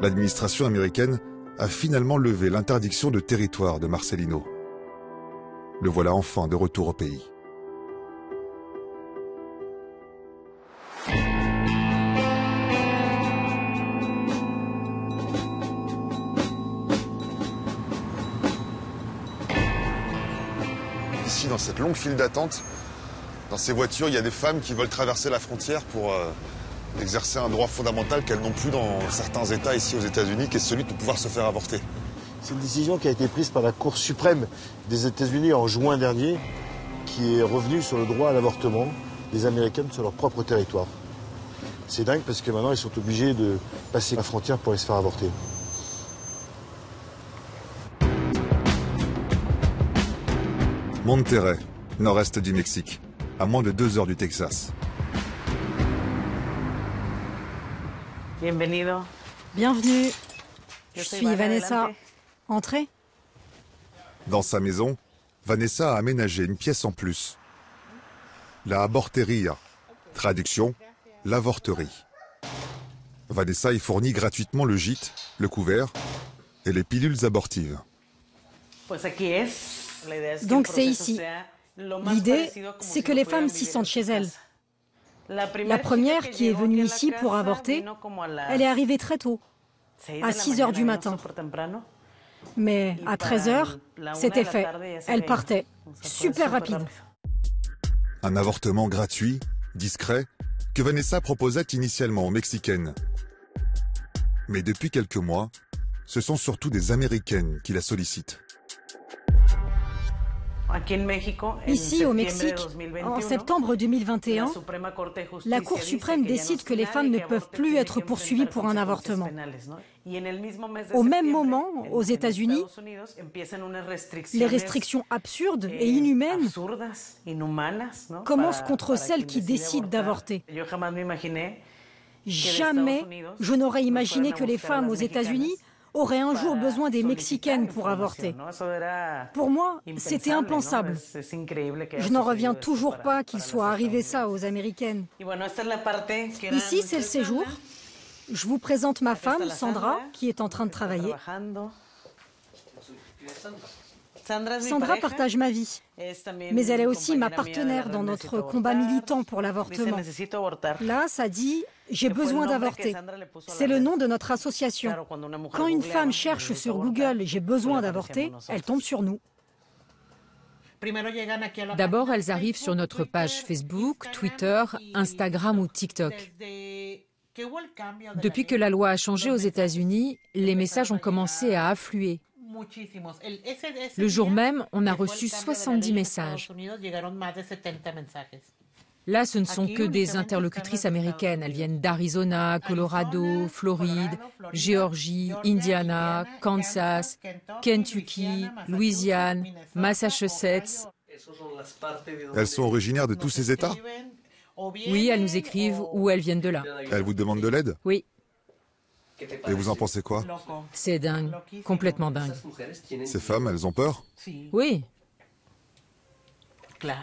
L'administration américaine a finalement levé l'interdiction de territoire de Marcelino. Le voilà enfin de retour au pays. Ici, dans cette longue file d'attente, dans ces voitures, il y a des femmes qui veulent traverser la frontière pour exercer un droit fondamental qu'elles n'ont plus dans certains États ici aux États-Unis, qui est celui de pouvoir se faire avorter. C'est une décision qui a été prise par la Cour suprême des États-Unis en juin dernier, qui est revenue sur le droit à l'avortement des Américaines sur leur propre territoire. C'est dingue parce que maintenant, ils sont obligés de passer la frontière pour aller se faire avorter. Monterrey, nord-est du Mexique, à moins de 2 heures du Texas. Bienvenue. Je suis Vanessa. Entrez. Dans sa maison, Vanessa a aménagé une pièce en plus. La aborteria, traduction, l'avorterie. Vanessa y fournit gratuitement le gîte, le couvert et les pilules abortives. Donc c'est ici. L'idée, c'est que les femmes s'y sentent chez elles. La première qui est venue ici pour avorter, elle est arrivée très tôt, à 6 heures du matin. Mais à 13 heures, c'était fait. Elle partait. Super rapide. Un avortement gratuit, discret, que Vanessa proposait initialement aux Mexicaines. Mais depuis quelques mois, ce sont surtout des Américaines qui la sollicitent. Ici, au Mexique, en septembre 2021, la Cour suprême décide que les femmes ne peuvent plus être poursuivies pour un avortement. Au même moment, aux États-Unis, les restrictions absurdes et inhumaines commencent contre celles qui décident d'avorter. Jamais je n'aurais imaginé que les femmes aux États-Unis auraient un jour besoin des Mexicaines pour avorter. Pour moi, c'était impensable. Je n'en reviens toujours pas qu'il soit arrivé ça aux Américaines. Ici, c'est le séjour. Je vous présente ma femme, Sandra, qui est en train de travailler. Sandra partage ma vie, mais elle est aussi ma partenaire dans notre combat militant pour l'avortement. Là, ça dit « J'ai besoin d'avorter ». C'est le nom de notre association. Quand une femme cherche sur Google « J'ai besoin d'avorter », elle tombe sur nous. D'abord, elles arrivent sur notre page Facebook, Twitter, Instagram ou TikTok. Depuis que la loi a changé aux États-Unis, les messages ont commencé à affluer. Le jour même, on a reçu 70 messages. Là, ce ne sont que des interlocutrices américaines. Elles viennent d'Arizona, Colorado, Floride, Géorgie, Indiana, Kansas, Kentucky, Louisiane, Massachusetts. Elles sont originaires de tous ces États? Oui, elles nous écrivent ou elles viennent de là. Elles vous demandent de l'aide? Oui. Et vous en pensez quoi? C'est dingue, complètement dingue. Ces femmes, elles ont peur? Oui.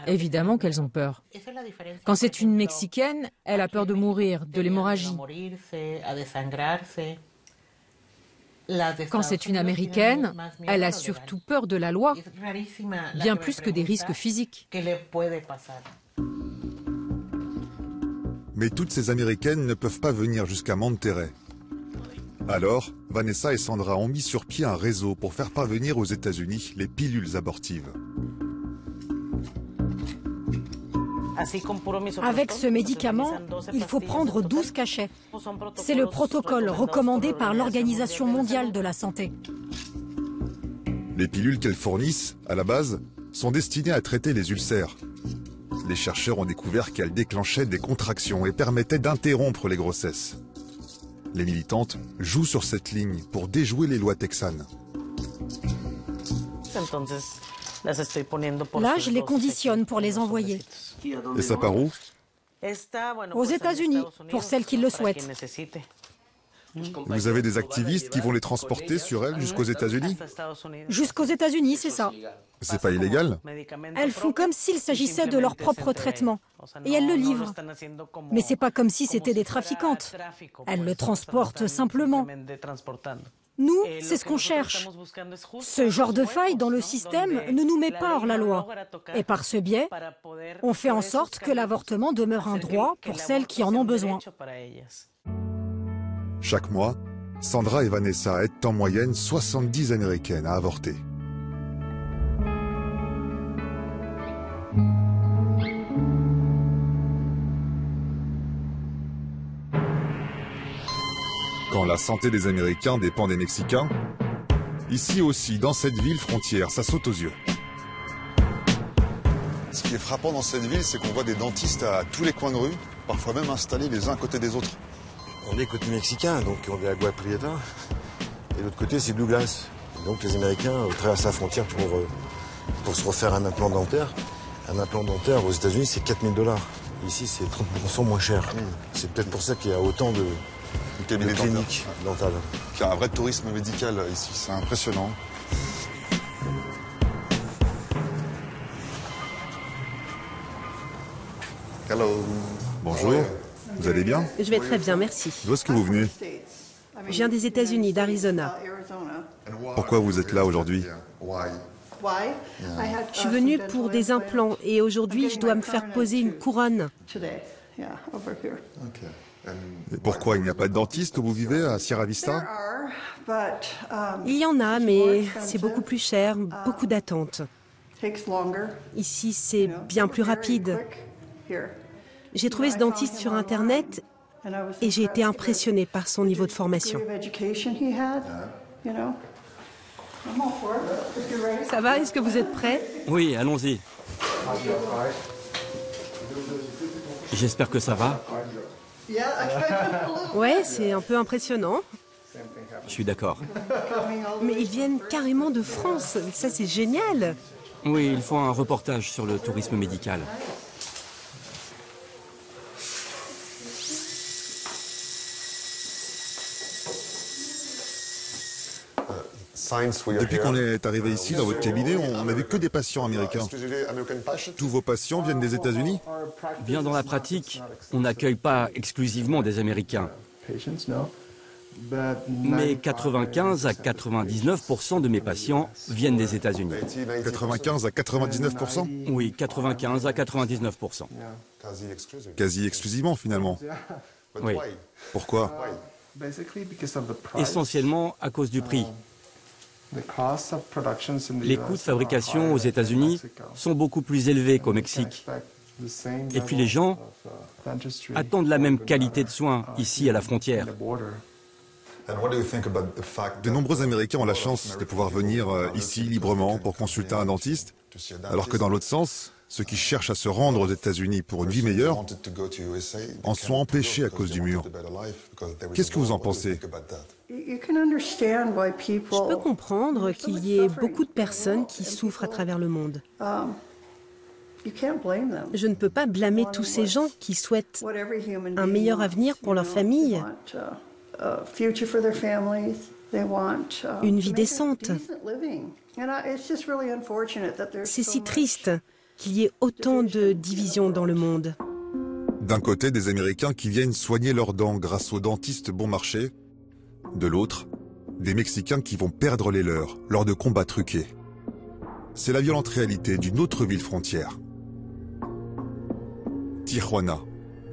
Évidemment qu'elles ont peur. Quand c'est une Mexicaine, elle a peur de mourir, de l'hémorragie. Quand c'est une Américaine, elle a surtout peur de la loi, bien plus que des risques physiques. Mais toutes ces Américaines ne peuvent pas venir jusqu'à Monterrey. Alors, Vanessa et Sandra ont mis sur pied un réseau pour faire parvenir aux États-Unis les pilules abortives. Avec ce médicament, il faut prendre 12 cachets. C'est le protocole recommandé par l'Organisation mondiale de la santé. Les pilules qu'elles fournissent, à la base, sont destinées à traiter les ulcères. Les chercheurs ont découvert qu'elles déclenchaient des contractions et permettaient d'interrompre les grossesses. Les militantes jouent sur cette ligne pour déjouer les lois texanes. Là, je les conditionne pour les envoyer. Et ça part où? Aux États-Unis, pour celles qui le souhaitent. Vous avez des activistes qui vont les transporter sur elles jusqu'aux États-Unis? Jusqu'aux États-Unis, c'est ça. C'est pas illégal? Elles font comme s'il s'agissait de leur propre traitement. Et elles le livrent. Mais c'est pas comme si c'était des trafiquantes. Elles le transportent simplement. Nous, c'est ce qu'on cherche. Ce genre de faille dans le système ne nous met pas hors la loi. Et par ce biais, on fait en sorte que l'avortement demeure un droit pour celles qui en ont besoin. Chaque mois, Sandra et Vanessa aident en moyenne 70 Américaines à avorter. Quand la santé des Américains dépend des Mexicains, ici aussi, dans cette ville frontière, ça saute aux yeux. Ce qui est frappant dans cette ville, c'est qu'on voit des dentistes à tous les coins de rue, parfois même installés les uns à côté des autres. On est côté mexicain, donc on est à Agua-Prieta. Et l'autre côté, c'est Douglas. Et donc les Américains traversent la frontière pour se refaire un implant dentaire. Un implant dentaire aux États-Unis, c'est 4 000 $. Ici, c'est 30% moins cher. C'est peut-être pour ça qu'il y a autant de cliniques dentales. Il y a un vrai tourisme médical ici, c'est impressionnant. Hello. Bonjour, vous allez bien? Je vais très bien, merci. D'où est-ce que vous venez? Je viens des États-Unis, d'Arizona. Pourquoi vous êtes là aujourd'hui? Je suis venue pour des implants et aujourd'hui, je dois me faire poser une couronne. Et pourquoi il n'y a pas de dentiste où vous vivez, à Sierra Vista? Il y en a, mais c'est beaucoup plus cher, beaucoup d'attentes. Ici, c'est bien plus rapide. J'ai trouvé ce dentiste sur Internet et j'ai été impressionnée par son niveau de formation. Ça va? Est-ce que vous êtes prêts? Oui, allons-y. J'espère que ça va. Ouais, c'est un peu impressionnant. Je suis d'accord. Mais ils viennent carrément de France. Ça, c'est génial. Oui, ils font un reportage sur le tourisme médical. Depuis qu'on est arrivé ici, dans votre cabinet, on n'a vu que des patients américains. Tous vos patients viennent des États-Unis? Bien dans la pratique, on n'accueille pas exclusivement des Américains. Mais 95 à 99% de mes patients viennent des États-Unis. 95 à 99%? Oui, 95 à 99%. Quasi exclusivement, finalement. Oui. Pourquoi? Essentiellement à cause du prix. Les coûts de fabrication aux États-Unis sont beaucoup plus élevés qu'au Mexique. Et puis les gens attendent la même qualité de soins ici à la frontière. De nombreux Américains ont la chance de pouvoir venir ici librement pour consulter un dentiste, alors que dans l'autre sens, ceux qui cherchent à se rendre aux États-Unis pour une vie meilleure en sont empêchés à cause du mur. Qu'est-ce que vous en pensez? Je peux comprendre qu'il y ait beaucoup de personnes qui souffrent à travers le monde. Je ne peux pas blâmer tous ces gens qui souhaitent un meilleur avenir pour leur famille, une vie décente. C'est si triste qu'il y ait autant de divisions dans le monde. D'un côté, des Américains qui viennent soigner leurs dents grâce aux dentistes bon marché. De l'autre, des Mexicains qui vont perdre les leurs lors de combats truqués. C'est la violente réalité d'une autre ville frontière. Tijuana,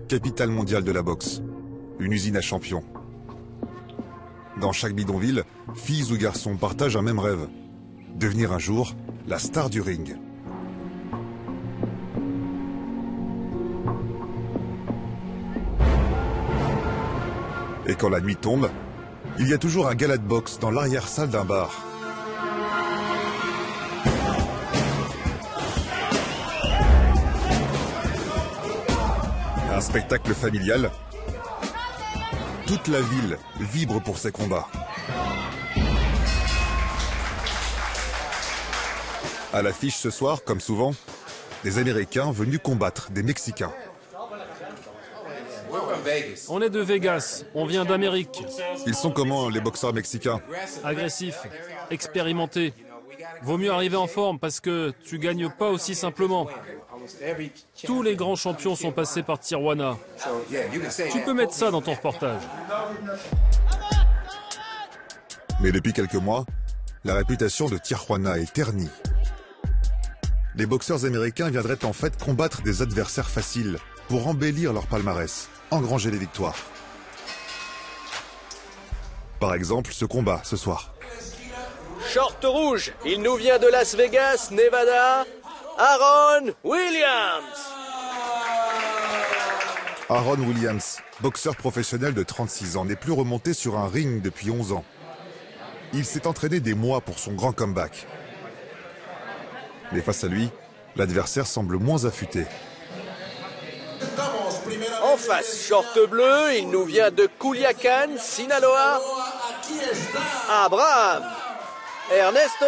capitale mondiale de la boxe, une usine à champions. Dans chaque bidonville, filles ou garçons partagent un même rêve, devenir un jour la star du ring. Et quand la nuit tombe, il y a toujours un gala de boxe dans l'arrière-salle d'un bar. Un spectacle familial. Toute la ville vibre pour ces combats. À l'affiche ce soir, comme souvent, des Américains venus combattre des Mexicains. On est de Vegas, on vient d'Amérique. Ils sont comment, les boxeurs mexicains? Agressifs, expérimentés. Vaut mieux arriver en forme parce que tu gagnes pas aussi simplement. Tous les grands champions sont passés par Tijuana. Tu peux mettre ça dans ton reportage. Mais depuis quelques mois, la réputation de Tijuana est ternie. Les boxeurs américains viendraient en fait combattre des adversaires faciles pour embellir leur palmarès, engranger les victoires. Par exemple, ce combat ce soir. Short rouge, il nous vient de Las Vegas, Nevada, Aaron Williams. Aaron Williams, boxeur professionnel de 36 ans, n'est plus remonté sur un ring depuis 11 ans. Il s'est entraîné des mois pour son grand comeback. Mais face à lui, l'adversaire semble moins affûté. En face, short bleu, il nous vient de Culiacán, Sinaloa, Abraham Ernesto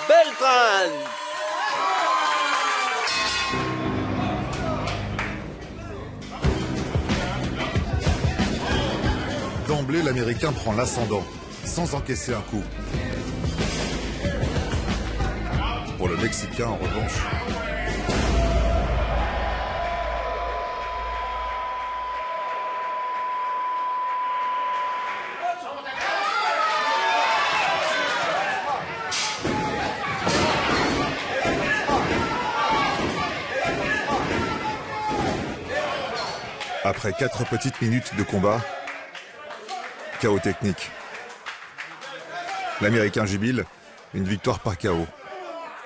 Beltran. D'emblée, l'Américain prend l'ascendant, sans encaisser un coup. Pour le Mexicain, en revanche, après 4 petites minutes de combat, KO technique. L'Américain jubile, une victoire par KO.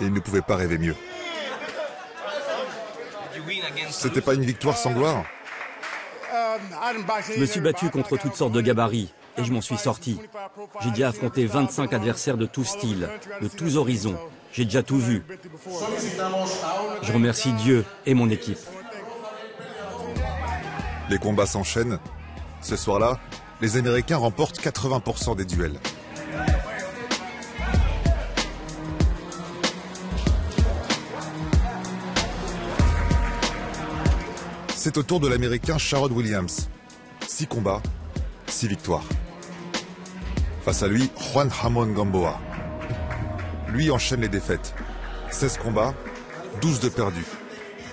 Et il ne pouvait pas rêver mieux. C'était pas une victoire sans gloire? Je me suis battu contre toutes sortes de gabarits et je m'en suis sorti. J'ai déjà affronté 25 adversaires de tous styles, de tous horizons. J'ai déjà tout vu. Je remercie Dieu et mon équipe. Les combats s'enchaînent. Ce soir-là, les Américains remportent 80% des duels. C'est au tour de l'Américain Sherrod Williams. 6 combats, 6 victoires. Face à lui, Juan Ramón Gamboa. Lui enchaîne les défaites. 16 combats, 12 de perdus.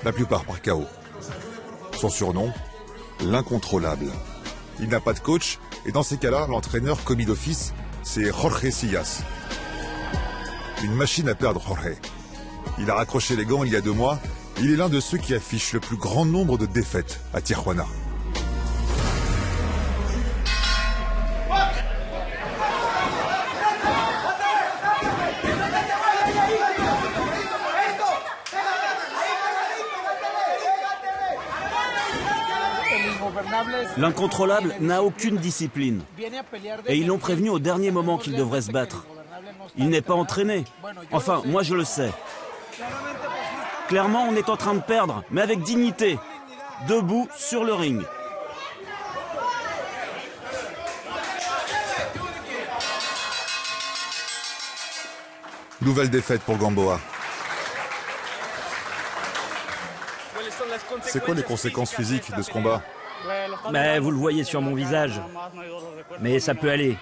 La plupart par KO. Son surnom, l'incontrôlable. Il n'a pas de coach, et dans ces cas-là, l'entraîneur commis d'office, c'est Jorge Sillas. Une machine à perdre, Jorge. Il a raccroché les gants il y a 2 mois. Il est l'un de ceux qui affichent le plus grand nombre de défaites à Tijuana. L'incontrôlable n'a aucune discipline. Et ils l'ont prévenu au dernier moment qu'il devrait se battre. Il n'est pas entraîné. Enfin, moi je le sais. Clairement, on est en train de perdre, mais avec dignité. Debout sur le ring. Nouvelle défaite pour Gamboa. C'est quoi les conséquences physiques de ce combat? Mais vous le voyez sur mon visage. Mais ça peut aller.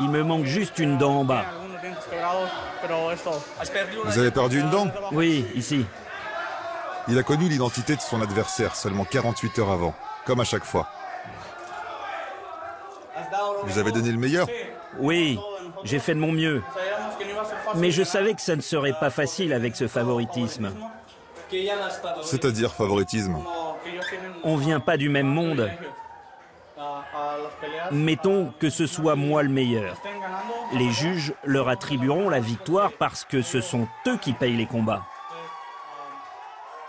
Il me manque juste une dent en bas. Vous avez perdu une dent? Oui, ici. Il a connu l'identité de son adversaire seulement 48 heures avant, comme à chaque fois. Vous avez donné le meilleur? Oui, j'ai fait de mon mieux. Mais je savais que ça ne serait pas facile avec ce favoritisme. C'est-à-dire favoritisme? On vient pas du même monde. Mettons que ce soit moi le meilleur. Les juges leur attribueront la victoire parce que ce sont eux qui payent les combats.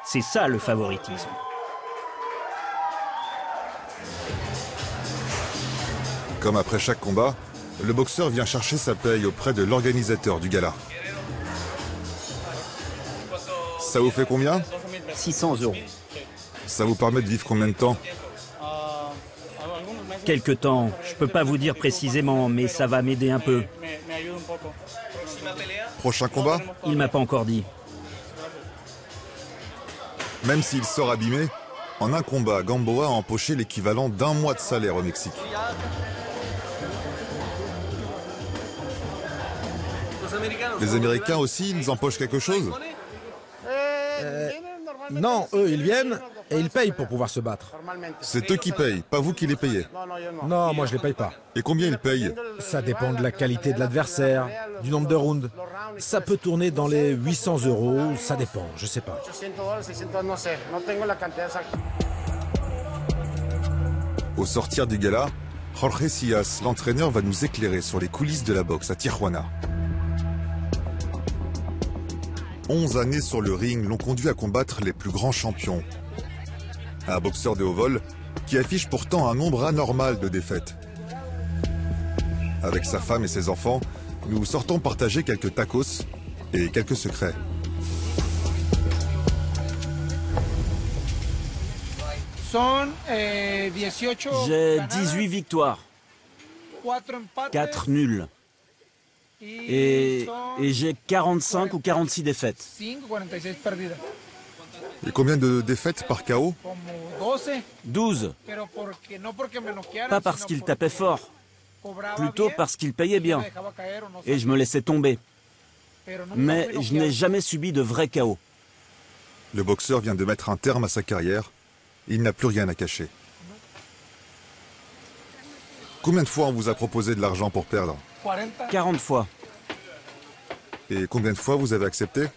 C'est ça le favoritisme. Comme après chaque combat, le boxeur vient chercher sa paye auprès de l'organisateur du gala. Ça vous fait combien? 600 €. Ça vous permet de vivre combien de temps? Quelque temps, je peux pas vous dire précisément, mais ça va m'aider un peu. Prochain combat? Il m'a pas encore dit. Même s'il sort abîmé, en un combat, Gamboa a empoché l'équivalent d'1 mois de salaire au Mexique. Les Américains aussi, ils empochent quelque chose? Non, eux, ils viennent et ils payent pour pouvoir se battre. C'est eux qui payent, pas vous qui les payez. Non, moi je les paye pas. Et combien ils payent? Ça dépend de la qualité de l'adversaire, du nombre de rounds. Ça peut tourner dans les 800 €, ça dépend, je sais pas. Au sortir du gala, Jorge Sias, l'entraîneur, va nous éclairer sur les coulisses de la boxe à Tijuana. 11 années sur le ring l'ont conduit à combattre les plus grands champions. Un boxeur de haut vol qui affiche pourtant un nombre anormal de défaites. Avec sa femme et ses enfants, nous sortons partager quelques tacos et quelques secrets. J'ai 18 victoires, 4 nuls. Et j'ai 45 ou 46 défaites. Et combien de défaites par KO? 12. Pas parce qu'il tapait fort, plutôt parce qu'il payait bien. Et je me laissais tomber. Mais je n'ai jamais subi de vrai KO. Le boxeur vient de mettre un terme à sa carrière. Il n'a plus rien à cacher. Combien de fois on vous a proposé de l'argent pour perdre? 40 fois. Et combien de fois vous avez accepté?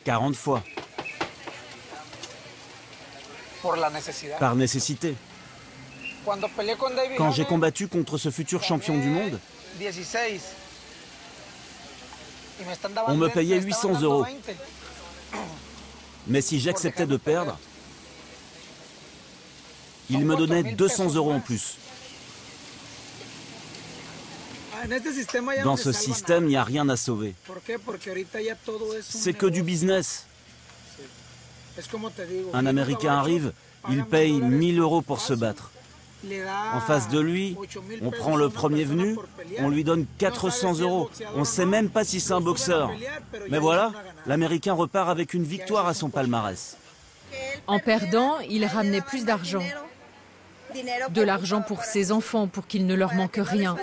40 fois. Par nécessité. Quand j'ai combattu contre ce futur champion du monde, on me payait 800 €. Mais si j'acceptais de perdre, il me donnait 200 € en plus. Dans ce système, il n'y a rien à sauver. C'est que du business. Un Américain arrive, il paye 1000 € pour se battre. En face de lui, on prend le premier venu, on lui donne 400 €. On ne sait même pas si c'est un boxeur. Mais voilà, l'Américain repart avec une victoire à son palmarès. En perdant, il ramenait plus d'argent. De l'argent pour ses enfants, pour qu'il ne leur manque rien.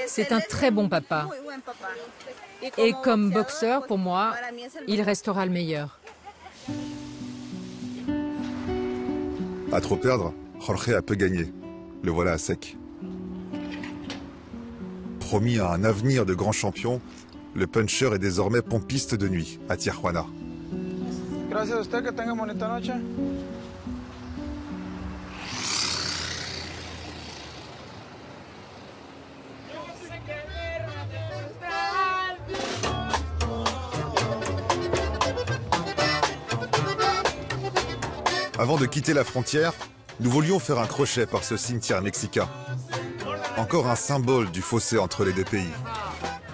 C'est un très bon papa. Et comme boxeur, pour moi, il restera le meilleur. À trop perdre, Jorge a peu gagné. Le voilà à sec. Promis à un avenir de grand champion, le puncher est désormais pompiste de nuit à Tijuana. Avant de quitter la frontière, nous voulions faire un crochet par ce cimetière mexicain. Encore un symbole du fossé entre les deux pays.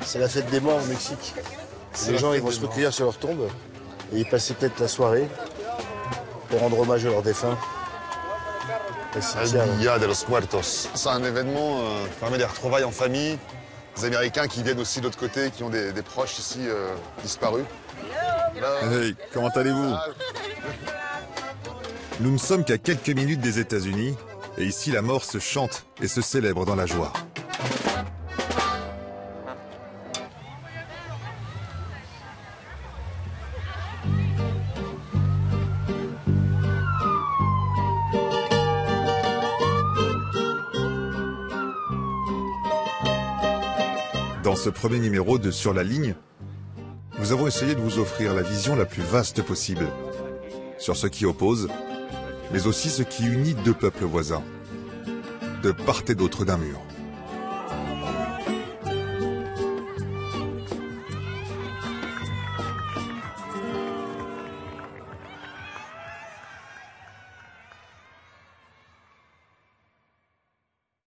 C'est la fête des morts au Mexique. Les gens ils vont se recueillir sur leur tombe et y passer peut-être la soirée pour rendre hommage à leurs défunts. El Dia de los Muertos. C'est un événement qui permet des retrouvailles en famille. Des Américains qui viennent aussi de l'autre côté, qui ont des proches ici disparus. Hey, comment allez-vous? Nous ne sommes qu'à quelques minutes des États-Unis, et ici la mort se chante et se célèbre dans la joie. Dans ce premier numéro de Sur la ligne, nous avons essayé de vous offrir la vision la plus vaste possible sur ce qui oppose, mais aussi ce qui unit deux peuples voisins, de part et d'autre d'un mur.